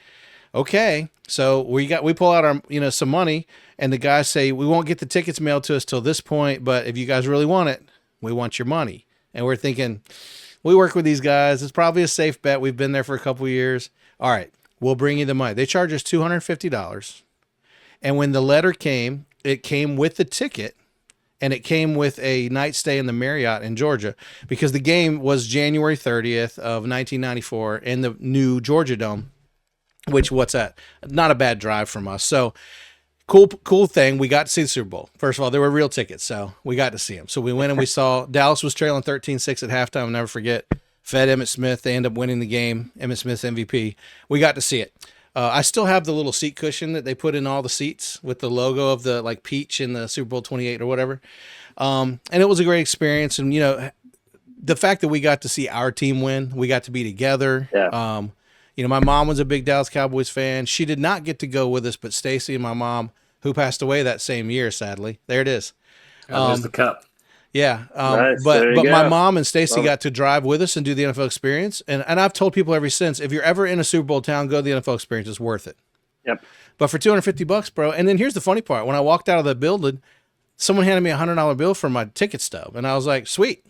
Okay. So we pull out our, some money, and the guys say, we won't get the tickets mailed to us till this point, but if you guys really want it, we want your money. And we're thinking, we work with these guys. It's probably a safe bet. We've been there for a couple of years. All right, we'll bring you the money. They charge us $250. And when the letter came, it came with the ticket, and it came with a night stay in the Marriott in Georgia, because the game was January 30th of 1994 in the new Georgia Dome, which, what's that? Not a bad drive from us. So cool thing. We got to see the Super Bowl. First of all, there were real tickets, so we got to see them. So we went and we saw Dallas was trailing 13-6 at halftime. I'll never forget. Fed Emmitt Smith. They end up winning the game. Emmitt Smith's MVP. We got to see it. I still have the little seat cushion that they put in all the seats with the logo of the like peach in the Super Bowl 28 or whatever. And it was a great experience. And, the fact that we got to see our team win, we got to be together. Yeah. My mom was a big Dallas Cowboys fan. She did not get to go with us, but Stacy and my mom, who passed away that same year, sadly, there it is. There's the cup. Yeah. Nice. But my mom and Stacy got to drive with us and do the NFL experience. And I've told people ever since, if you're ever in a Super Bowl town, go to the NFL experience. It's worth it. Yep. But for $250, bro. And then here's the funny part. When I walked out of the building, someone handed me a $100 bill for my ticket stub. And I was like, sweet.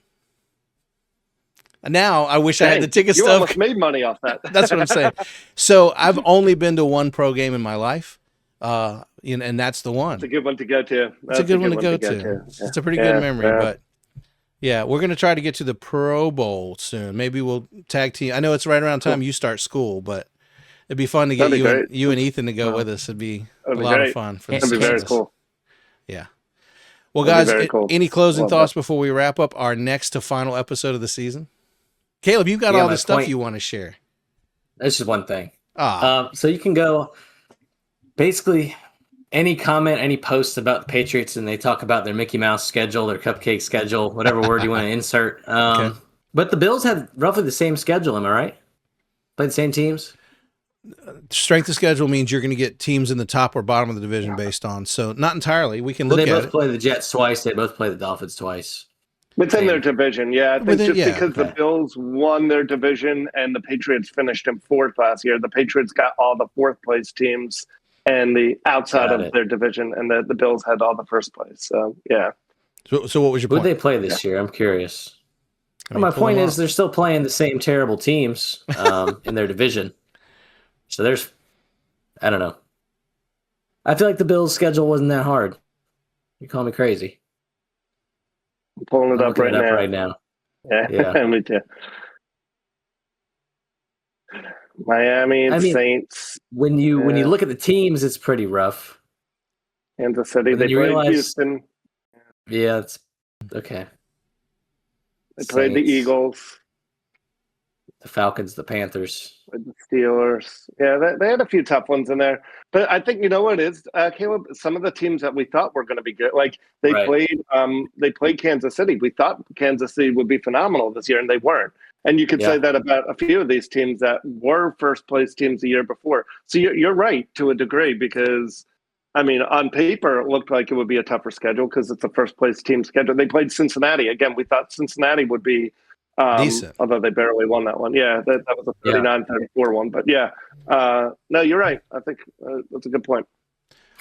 Now I wish I had the ticket stub. You almost made money off that. That's what I'm saying. So I've only been to one pro game in my life. And that's the one. It's a good one to go to. It's a good one to go to. It's a pretty good memory, but yeah, we're going to try to get to the Pro Bowl soon. Maybe we'll tag team. I know it's right around time you start school, but it'd be fun to get you and Ethan to go with us. It'd be a lot of fun. That'd be very cool. Yeah. Well, guys, any closing thoughts before we wrap up our next to final episode of the season? Caleb, you've got all the stuff you want to share. That's just one thing. So you can go basically any comment, any post about the Patriots, and they talk about their Mickey Mouse schedule, their cupcake schedule, whatever word you want to insert. But the Bills have roughly the same schedule, am I right? Play the same teams? Strength of schedule means you're going to get teams in the top or bottom of the division based on. So not entirely. We can look at it. They both play the Jets twice. They both play the Dolphins twice. Within their division, yeah. I think because okay. the Bills won their division and the Patriots finished in fourth last year, the Patriots got all the fourth place teams and the outside of their division, and the Bills had all the first place. So, yeah. So what was your point? Who'd they play this year? I'm curious. I mean, my point is they're still playing the same terrible teams in their division. So I don't know. I feel like the Bills' schedule wasn't that hard. You call me crazy. I'm pulling it up right now. Yeah. Me too. Miami and Saints. When you look at the teams, it's pretty rough. Kansas City, they played Houston. Yeah, it's okay. They played the Eagles. The Falcons, the Panthers. The Steelers. Yeah, they had a few tough ones in there. But I think, you know what is, Caleb, some of the teams that we thought were going to be good, like they played Kansas City. We thought Kansas City would be phenomenal this year, and they weren't. And you could say that about a few of these teams that were first-place teams the year before. So you're right to a degree because, I mean, on paper, it looked like it would be a tougher schedule because it's a first-place team schedule. They played Cincinnati. Again, we thought Cincinnati would be decent, although they barely won that one. Yeah, that was a 39-34 one. But no, you're right. I think that's a good point.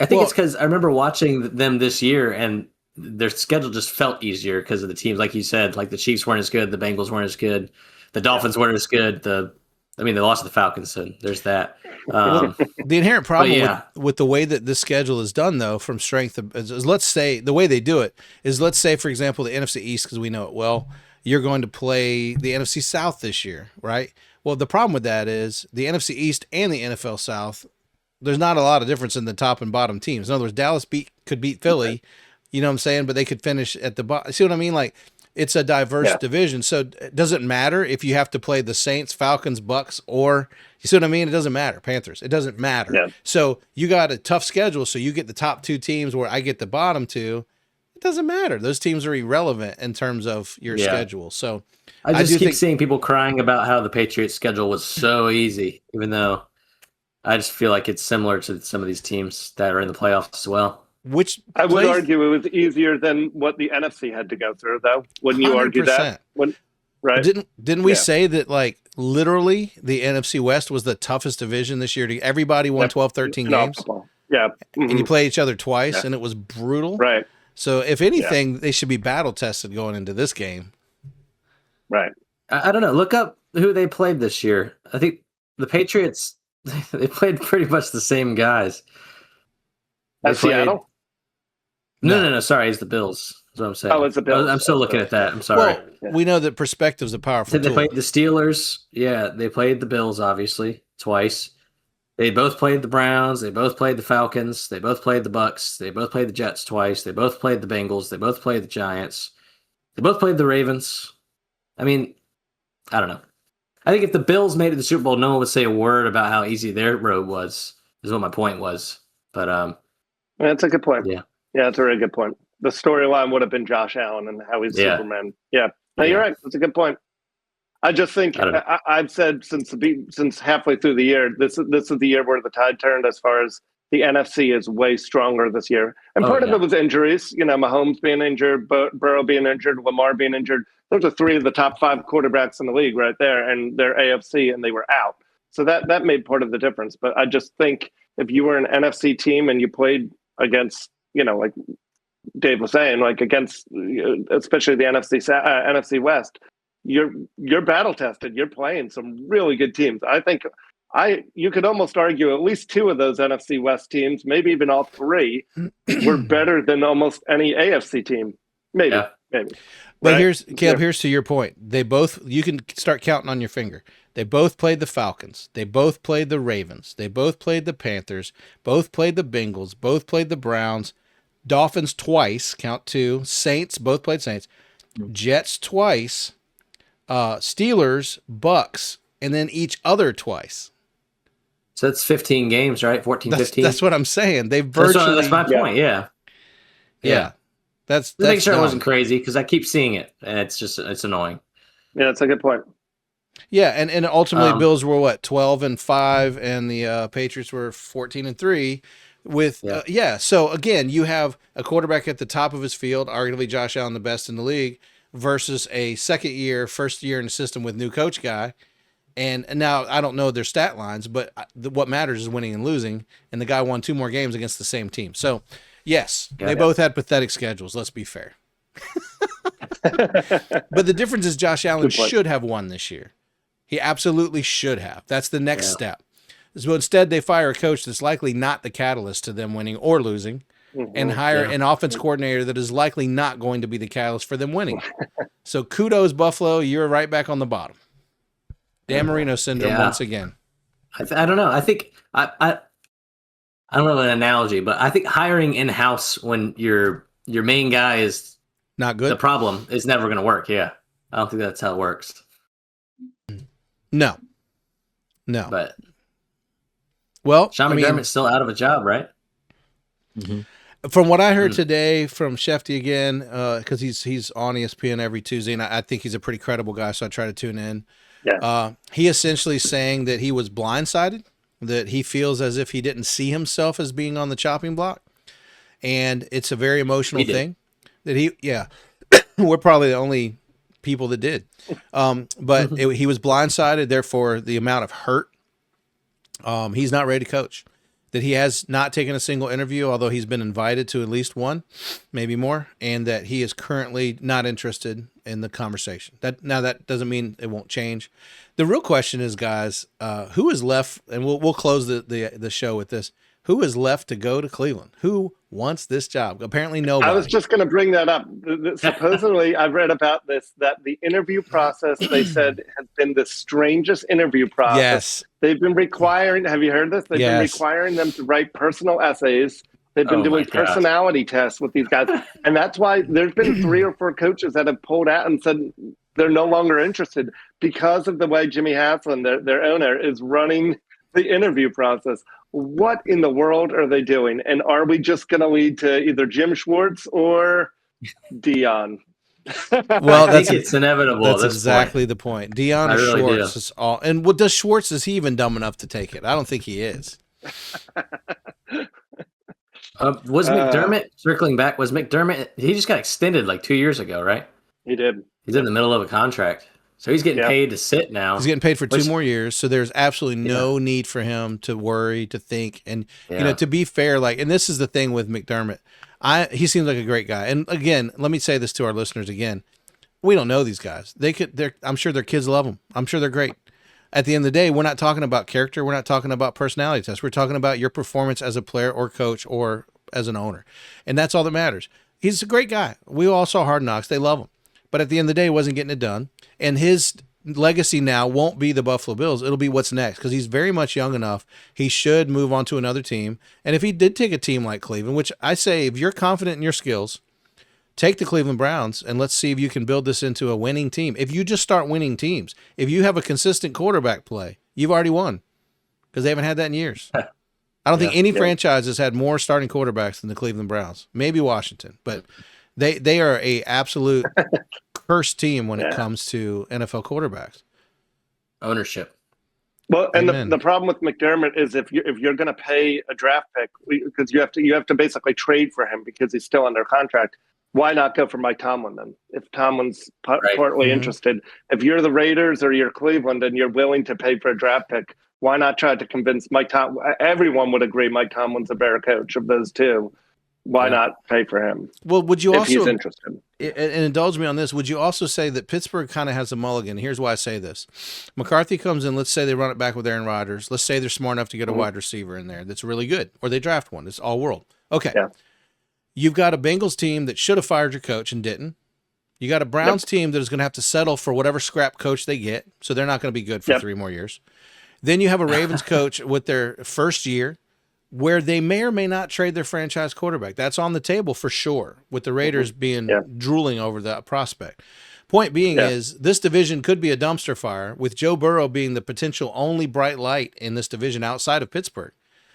I think it's because I remember watching them this year, and their schedule just felt easier because of the teams, like you said. Like the Chiefs weren't as good, the Bengals weren't as good, the Dolphins weren't as good. They lost to the Falcons, so there's that. The inherent problem with the way that this schedule is done, though, from strength is, let's say, the way they do it is, let's say, for example, the NFC East, because we know it well, you're going to play the NFC South this year, right? Well, the problem with that is the NFC East and the NFL South, there's not a lot of difference in the top and bottom teams. In other words, Dallas could beat Philly, you know what I'm saying, but they could finish at the bottom. See what I mean? Like, it's a diverse division, so it doesn't matter if you have to play the Saints, Falcons, Bucks, or, you see what I mean? It doesn't matter. Panthers. It doesn't matter. Yeah. So you got a tough schedule, so you get the top two teams where I get the bottom two. It doesn't matter. Those teams are irrelevant in terms of your schedule. So I just keep seeing people crying about how the Patriots' schedule was so easy, even though I just feel like it's similar to some of these teams that are in the playoffs as well. Which I would argue it was easier than what the NFC had to go through, though. Wouldn't you argue that? Right? Didn't we say that, like, literally the NFC West was the toughest division this year? Everybody won 12, 13 games. Yeah. Mm-hmm. And you play each other twice, and it was brutal. Right. So if anything, they should be battle tested going into this game. Right. I don't know. Look up who they played this year. I think the Patriots, they played pretty much the same guys. That's Seattle? No. Sorry, it's the Bills. That's what I'm saying. Oh, it's the Bills. I'm still looking at that. I'm sorry. Well, we know that perspective's a powerful tool. They played the Steelers. Yeah, they played the Bills, obviously, twice. They both played the Browns. They both played the Falcons. They both played the Bucks. They both played the Jets twice. They both played the Bengals. They both played the Giants. They both played the Ravens. I mean, I don't know. I think if the Bills made it to the Super Bowl, no one would say a word about how easy their road was, is what my point was. But that's a good point. Yeah, that's a really good point. The storyline would have been Josh Allen and how he's Superman. Yeah. No, you're right. That's a good point. I just think I've said since halfway through the year, this is the year where the tide turned as far as the NFC is way stronger this year. And part of it was injuries. You know, Mahomes being injured, Burrow being injured, Lamar being injured. Those are three of the top five quarterbacks in the league right there, and they're AFC, and they were out. So that made part of the difference. But I just think if you were an NFC team and you played against, you know, like Dave was saying, like against especially the NFC West, you're battle tested. You're playing some really good teams. I think you could almost argue at least two of those NFC West teams, maybe even all three, were better than almost any AFC team. Maybe. But here's to your point. You can start counting on your finger. They both played the Falcons. They both played the Ravens. They both played the Panthers. Both played the Bengals. Both played the Browns. Dolphins twice, count two. Saints, both played Saints. Jets twice. Steelers, Bucks, and then each other twice. So that's 15 games, right? 15. That's what I'm saying. They virtually. That's my point. Yeah. That's make sure it wasn't crazy because I keep seeing it and it's annoying. Yeah, that's a good point. Yeah, and ultimately Bills were what, 12-5, and the Patriots were 14-3. So again, you have a quarterback at the top of his field, arguably Josh Allen, the best in the league, versus a first year in the system with new coach guy. And now I don't know their stat lines, but what matters is winning and losing. And the guy won 2 more games against the same team. So, yes, they both had pathetic schedules. Let's be fair. But the difference is Josh Allen should have won this year. He absolutely should have. That's the next step. So instead, they fire a coach that's likely not the catalyst to them winning or losing, and hire an offense coordinator that is likely not going to be the catalyst for them winning. So kudos, Buffalo. You're right back on the bottom. Dan Marino syndrome once again. I don't know. I think I don't know an analogy, but I think hiring in-house when your main guy is not good, the problem is never going to work. Yeah, I don't think that's how it works. No. But Sean McDermott's still out of a job, right? Mm-hmm. From what I heard today from Shefty again, because he's on ESPN every Tuesday, and I think he's a pretty credible guy, so I try to tune in. Yeah. He essentially saying that he was blindsided, that he feels as if he didn't see himself as being on the chopping block, and it's a very emotional thing. That we're probably the only people that did, but he was blindsided. Therefore, the amount of hurt, he's not ready to coach. That he has not taken a single interview, although he's been invited to at least one, maybe more, and that he is currently not interested in the conversation. That doesn't mean it won't change. The real question is, guys, who is left? And we'll close the show with this. Who is left to go to Cleveland? Who wants this job? Apparently nobody. I was just going to bring that up. Supposedly, I've read about this, that the interview process, they said, has been the strangest interview process. Yes. They've been requiring, have you heard this? They've been requiring them to write personal essays. They've been doing personality tests with these guys. And that's why there's been 3 or 4 coaches that have pulled out and said they're no longer interested because of the way Jimmy Haslam, their owner, is running the interview process. What in the world are they doing? And are we just going to lead to either Jim Schwartz or Dion? Well, I think it's inevitable. That's exactly the point. Dion or Schwartz is all. And what does Schwartz? Is he even dumb enough to take it? I don't think he is. Was McDermott circling back? Was McDermott? He just got extended like 2 years ago, right? He did. He's in the middle of a contract. So he's getting paid to sit now. He's getting paid for 2 more years, so there's absolutely no need for him to worry, to think, and to be fair, and this is the thing with McDermott. He seems like a great guy. And again, let me say this to our listeners again: we don't know these guys. I'm sure their kids love them. I'm sure they're great. At the end of the day, we're not talking about character. We're not talking about personality tests. We're talking about your performance as a player or coach or as an owner, and that's all that matters. He's a great guy. We all saw Hard Knocks. They love him. But at the end of the day, he wasn't getting it done. And his legacy now won't be the Buffalo Bills. It'll be what's next, because he's very much young enough. He should move on to another team. And if he did take a team like Cleveland, which I say, if you're confident in your skills, take the Cleveland Browns and let's see if you can build this into a winning team. If you just start winning teams, if you have a consistent quarterback play, you've already won, because they haven't had that in years. I don't think any franchise has had more starting quarterbacks than the Cleveland Browns. Maybe Washington, but they are a absolute cursed team when it comes to NFL quarterbacks. Ownership. Well, and the problem with McDermott is if you're going to pay a draft pick, because you have to basically trade for him because he's still under contract. Why not go for Mike Tomlin then? If Tomlin's partly interested, if you're the Raiders or you're Cleveland and you're willing to pay for a draft pick, why not try to convince Mike Tomlin? Everyone would agree Mike Tomlin's a better coach of those two. Why not pay for him? Well, would you if he's interested? And indulge me on this, would you also say that Pittsburgh kind of has a mulligan? Here's why I say this. McCarthy comes in, let's say they run it back with Aaron Rodgers. Let's say they're smart enough to get a wide receiver in there that's really good, or they draft one. It's all world. Okay. Yeah. You've got a Bengals team that should have fired your coach and didn't. You got a Browns team that is going to have to settle for whatever scrap coach they get, so they're not going to be good for 3 more years. Then you have a Ravens coach with their first year, where they may or may not trade their franchise quarterback. That's on the table for sure, with the Raiders being drooling over that prospect. Point being is this division could be a dumpster fire, with Joe Burrow being the potential only bright light in this division outside of Pittsburgh.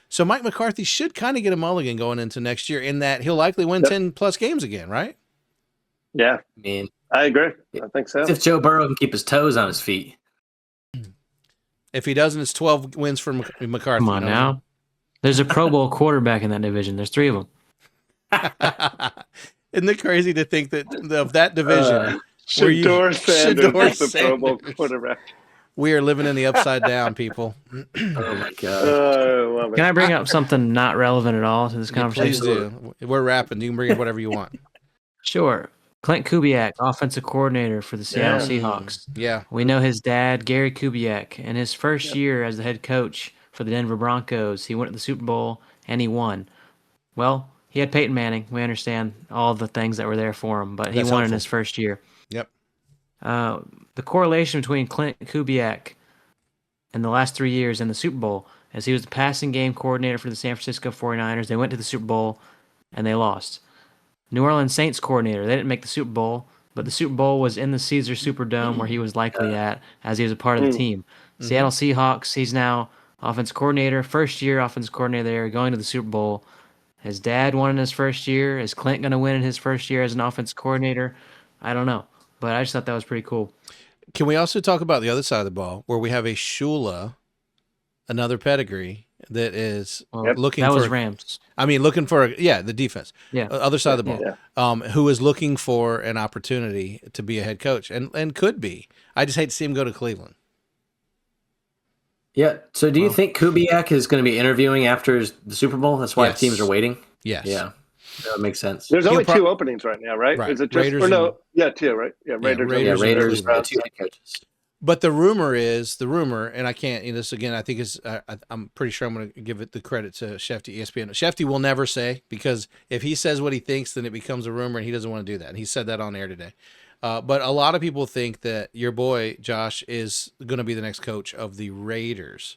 So Mike McCarthy should kind of get a mulligan going into next year, in that he'll likely win 10-plus games again, right? Yeah. I mean, I agree. I think so. If Joe Burrow can keep his toes on his feet. If he doesn't, it's 12 wins for McCarthy. Come on now. There's a Pro Bowl quarterback in that division. There's 3 of them. Isn't it crazy to think that of that division, Shedeur Sanders is the Pro Bowl quarterback. We are living in the upside down, people. Oh my god! I love it. Can I bring up something not relevant at all to this conversation? Please do. We're rapping. You can bring up whatever you want. Sure. Clint Kubiak, offensive coordinator for the Seattle Seahawks. Yeah. We know his dad, Gary Kubiak. In his first year as the head coach for the Denver Broncos, he went to the Super Bowl and he won. Well, he had Peyton Manning. We understand all the things that were there for him, but he won in his first year. Yep. The correlation between Clint Kubiak in the last 3 years in the Super Bowl is he was the passing game coordinator for the San Francisco 49ers. They went to the Super Bowl and they lost. New Orleans Saints coordinator. They didn't make the Super Bowl, but the Super Bowl was in the Caesar Superdome where he was likely at as he was a part of the team. Seattle Seahawks, he's now offensive coordinator, first year offensive coordinator there, going to the Super Bowl. His dad won in his first year. Is Clint going to win in his first year as an offensive coordinator? I don't know, but I just thought that was pretty cool. Can we also talk about the other side of the ball where we have a Shula, another pedigree, that is looking for... That was Rams. I mean, looking for, the defense. Yeah. Other side of the ball. Who is looking for an opportunity to be a head coach and could be. I just hate to see him go to Cleveland. Yeah. So do you think Kubiak is going to be interviewing after the Super Bowl? That's why teams are waiting? Yes. Yeah. That makes sense. There's only two openings right now, right? Right. Is it just Raiders two, right? Yeah, Raiders. Raiders, two head coaches. But the rumor, and I can't, this again, I think is, I'm pretty sure I'm going to give it the credit to Shefty, ESPN. Shefty will never say, because if he says what he thinks, then it becomes a rumor, and he doesn't want to do that. And he said that on air today. But a lot of people think that your boy, Josh, is going to be the next coach of the Raiders,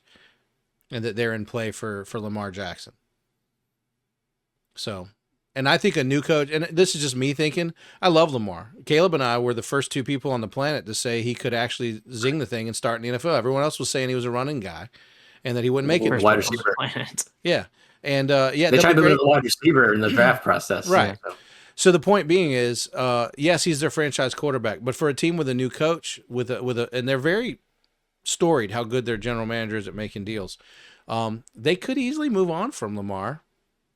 and that they're in play for Lamar Jackson. So... And I think a new coach, and this is just me thinking, I love Lamar. Caleb and I were the first two people on the planet to say he could actually zing the thing and start in the NFL. Everyone else was saying he was a running guy and that he wouldn't make it. Wide receiver. Yeah. And they tried to move the wide receiver in the draft process. Right. Yeah. So the point being is, yes, he's their franchise quarterback, but for a team with a new coach, and they're very storied how good their general manager is at making deals, they could easily move on from Lamar.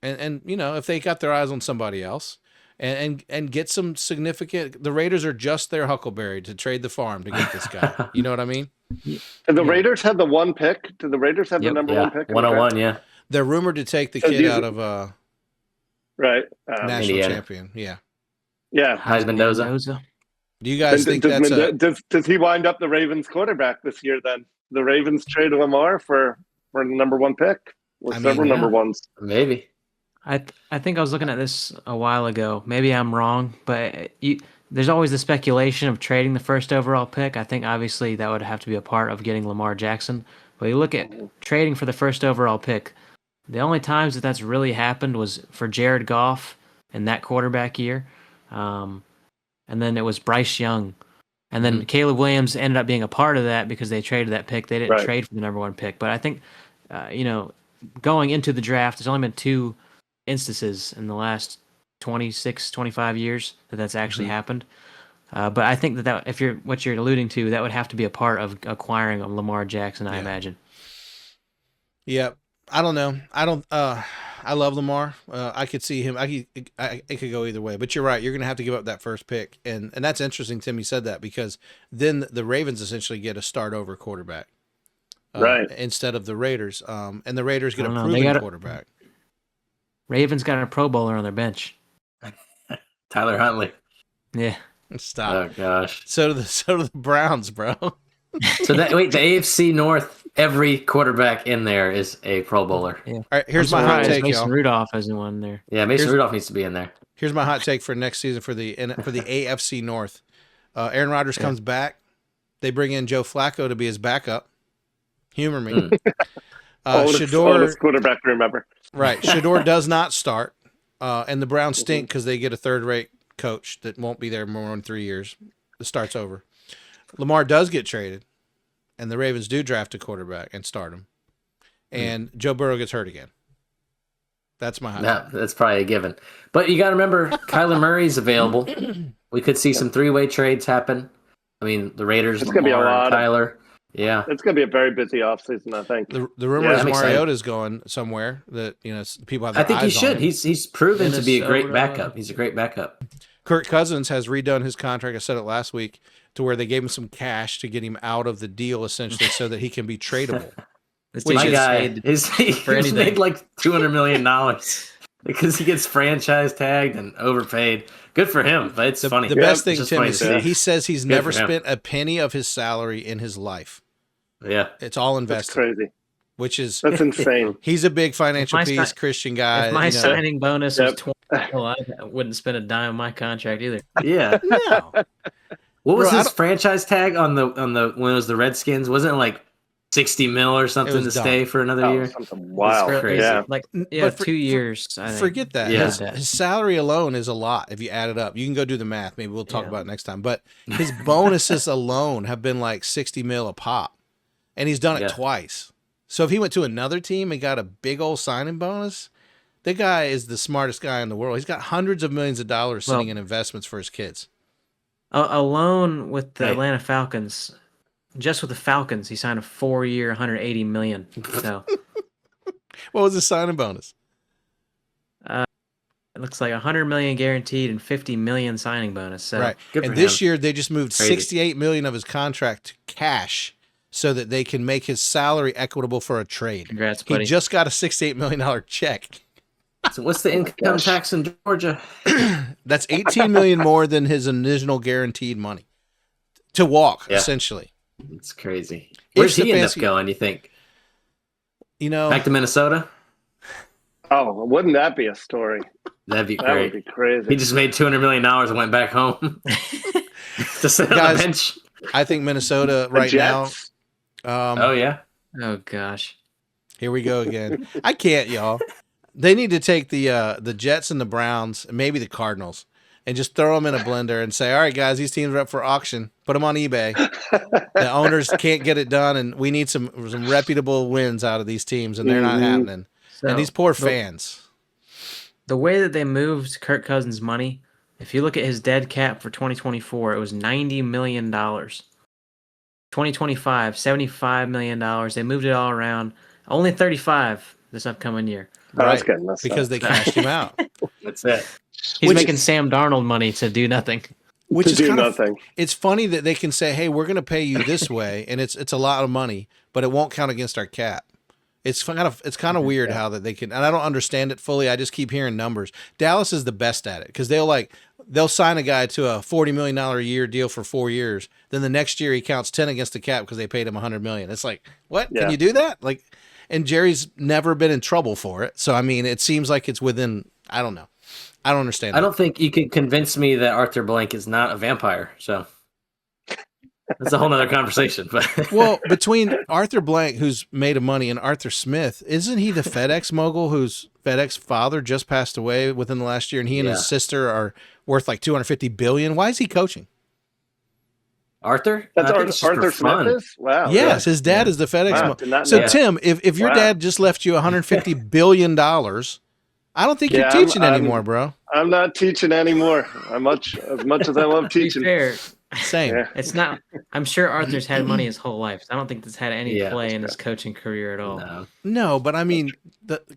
And if they got their eyes on somebody else and get some significant, the Raiders are just their Huckleberry to trade the farm to get this guy. You know what I mean? And the Raiders had the one pick. Do the Raiders have the number one pick? 101, yeah. They're rumored to take the kid out of national Indiana. champion. Yeah. Yeah. Heisman. Do you guys think does he wind up the Ravens quarterback this year then? The Ravens trade Lamar for the number one pick? Or several number ones. Maybe. I think I was looking at this a while ago. Maybe I'm wrong, but there's always the speculation of trading the first overall pick. I think obviously that would have to be a part of getting Lamar Jackson. But you look at trading for the first overall pick, the only times that's really happened was for Jared Goff in that quarterback year. And then it was Bryce Young. And then Caleb Williams ended up being a part of that because they traded that pick. They didn't trade for the number one pick. But I think, going into the draft, there's only been two instances in the last 26, 25 years that's actually happened. But I think that if what you're alluding to, that would have to be a part of acquiring a Lamar Jackson, I imagine. Yeah. I don't know. I love Lamar. I could see him. It could go either way, but you're right. You're going to have to give up that first pick. And that's interesting. Tim, you said that because then the Ravens essentially get a start over quarterback. Instead of the Raiders. And the Raiders get a proven quarterback. Ravens got a Pro Bowler on their bench. Tyler Huntley. Yeah. Stop. Oh gosh. So do the Browns, bro. The AFC North, every quarterback in there is a Pro Bowler. Yeah. All right, here's my hot take, Mason Rudolph isn't one there. Yeah, Rudolph needs to be in there. Here's my hot take for next season for the AFC North. Aaron Rodgers comes back. They bring in Joe Flacco to be his backup. Humor me. Oldest quarterback, remember. Right. Shedeur does not start. And the Browns stink because they get a third-rate coach that won't be there more than 3 years. It starts over. Lamar does get traded, and the Ravens do draft a quarterback and start him. And Joe Burrow gets hurt again. That's my hot. That's probably a given. But you got to remember, Kyler Murray's available. We could see some three-way trades happen. I mean, the Raiders, it's going to be a lot. Kyler. Yeah, it's going to be a very busy offseason, I think. The rumor is Mariota's going somewhere that people have. I think he should. He's proven to be a great backup. He's a great backup. Kirk Cousins has redone his contract. I said it last week, to where they gave him some cash to get him out of the deal, essentially, so that he can be tradable. My guy, he's made like $200 million because he gets franchise tagged and overpaid. Good for him, but it's funny. The best thing, Tim, is he says he's never spent a penny of his salary in his life. Yeah. It's all invested. That's crazy. That's insane. He's a big financial piece, Christian guy. If my signing bonus was 20, I wouldn't spend a dime on my contract either. Yeah. No. What was his franchise tag on the when it was the Redskins? Wasn't it like 60 mil or something to stay for another year? Something wild. Crazy. Yeah. 2 years. I think. Forget that. Yeah. His salary alone is a lot if you add it up. You can go do the math. Maybe we'll talk about it next time. But his bonuses alone have been like 60 mil a pop, and he's done it twice. So if he went to another team and got a big old signing bonus, the guy is the smartest guy in the world. He's got hundreds of millions of dollars sitting in investments for his kids. Alone with the Atlanta Falcons, just with the Falcons, he signed a 4-year, $180 million. So, what was his signing bonus? It looks like $100 million guaranteed and $50 million signing bonus. So, right. And this year they just moved $68 million of his contract to cash, so that they can make his salary equitable for a trade. Congrats, buddy. He just got a $68 million check. So what's the income tax in Georgia? That's $18 million more than his original guaranteed money to walk, essentially. It's crazy. Where's he end up going, you think? Back to Minnesota? Oh, wouldn't that be a story? That'd be great. That would be crazy. He just made $200 million and went back home to sit on the bench. I think Minnesota right now. Oh gosh. Here we go again. I can't, y'all. They need to take the Jets and the Browns and maybe the Cardinals and just throw them in a blender and say, all right, guys, these teams are up for auction. Put them on eBay. The owners can't get it done, and we need some reputable wins out of these teams, and they're not happening. So, and these poor fans. The way that they moved Kirk Cousins' money, if you look at his dead cap for 2024, it was $90 million. 2025, $75 million. They moved it all around. Only 35 this upcoming year. Right, because they cashed him out. That's it. He's making Sam Darnold money to do nothing. Which is kind of nothing. It's funny that they can say, "Hey, we're going to pay you this way," and it's a lot of money, but it won't count against our cap. It's kind of weird how that they can, and I don't understand it fully. I just keep hearing numbers. Dallas is the best at it because they'll sign a guy to a $40 million a year deal for 4 years. Then the next year he counts 10 against the cap because they paid him $100 million. It's like, what? Yeah. Can you do that? And Jerry's never been in trouble for it. So I mean, it seems like it's within. I don't know. I don't understand. I don't think you can convince me that Arthur Blank is not a vampire. So that's a whole nother conversation. But well, between Arthur Blank, who's made of money, and Arthur Smith, isn't he the FedEx mogul whose FedEx father just passed away within the last year, and he and his sister are worth like $250 billion? Why is he coaching? Arthur? That's Arthur Smith is? Wow. Yes, his dad is the FedEx mogul. So Tim, if your dad just left you $150 billion, I don't think you're teaching anymore, bro. I'm not teaching anymore. As much as I love teaching. Fair. Same. Yeah. It's not. I'm sure Arthur's had money his whole life. I don't think this had any play in his coaching career at all. No, but I mean,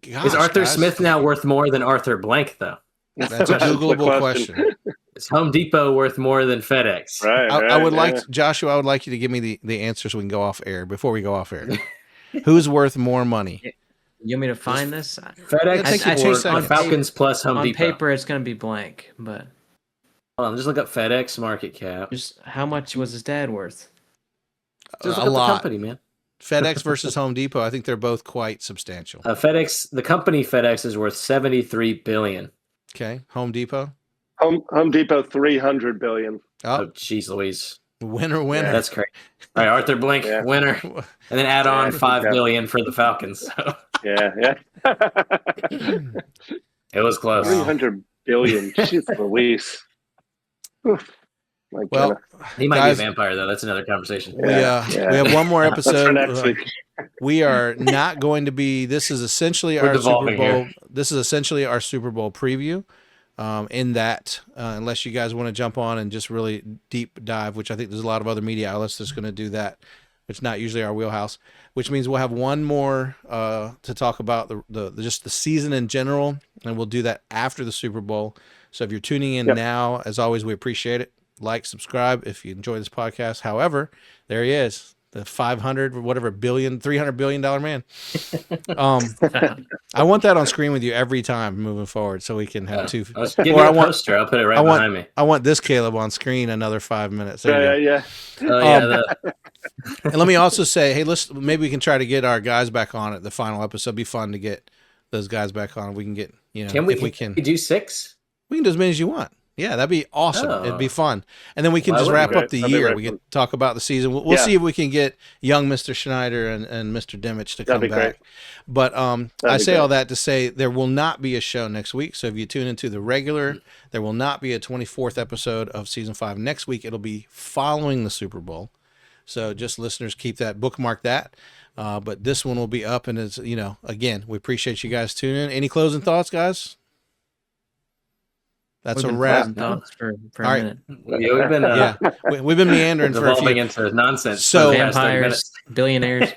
is Arthur Smith now worth more than Arthur Blank, though? That's a Googleable question. Is Home Depot worth more than FedEx? Right. I would like Joshua. I would like you to give me the answer so we can go off air. Before we go off air, who's worth more money? You want me to find this? FedEx or Falcons plus Home Depot? On paper, it's going to be blank, but hold on, just look up FedEx market cap. Just how much was his dad worth? Just a look lot. The company, man. FedEx versus Home Depot. I think they're both quite substantial. FedEx, the company FedEx is worth $73 billion. Okay, Home Depot. Home Depot $300 billion. Oh, jeez, Louise. Winner. Yeah, that's great. All right, Arthur Blank, winner, and then add on $5 billion for the Falcons. So. Yeah. It was close. $300 billion. Jeez Louise. Well, he might be a vampire though. That's another conversation. We have one more episode. That's for next week. We are not going to be. This is essentially our Super Bowl. Here. This is essentially our Super Bowl preview. In that, unless you guys want to jump on and just really deep dive, which I think there's a lot of other media outlets that's going to do that. It's not usually our wheelhouse, which means we'll have one more to talk about just the season in general, and we'll do that after the Super Bowl. So if you're tuning in now, as always, we appreciate it. Like, subscribe if you enjoy this podcast. However, there he is, the 500 or whatever $300 billion man. I want that on screen with you every time moving forward, so we can have two. Give me a poster. I'll put it right behind me. I want this Caleb on screen another 5 minutes. Yeah. And let me also say, hey, maybe we can try to get our guys back on at the final episode. It'd be fun to get those guys back on. We can get, can we do 6? We can do as many as you want. Yeah, that'd be awesome. It'd be fun. And then we can just wrap up the year. We can talk about the season. We'll see if we can get young Mr. Schneider and Mr. Dimich to come back. Great. But I say all that to say there will not be a show next week. So if you tune into the regular, there will not be a 24th episode of season 5 next week. It'll be following the Super Bowl. So just listeners, bookmark that. But this one will be up, and it's, again, we appreciate you guys tuning in. Any closing thoughts, guys? That's a wrap. For a minute. We've been meandering for a few. Into nonsense. So vampires, billionaires.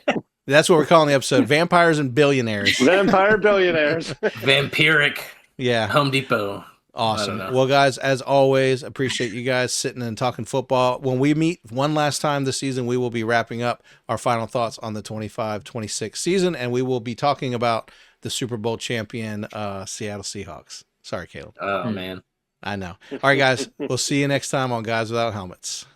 That's what we're calling the episode: Vampires and Billionaires. Vampire billionaires. Vampiric. Yeah. Home Depot. Awesome. Well, guys, as always, appreciate you guys sitting and talking football. When we meet one last time this season, we will be wrapping up our final thoughts on the 25-26 season, and we will be talking about the Super Bowl champion Seattle Seahawks. Sorry, Caleb. Oh, man. I know. All right, guys. We'll see you next time on Guys Without Helmets.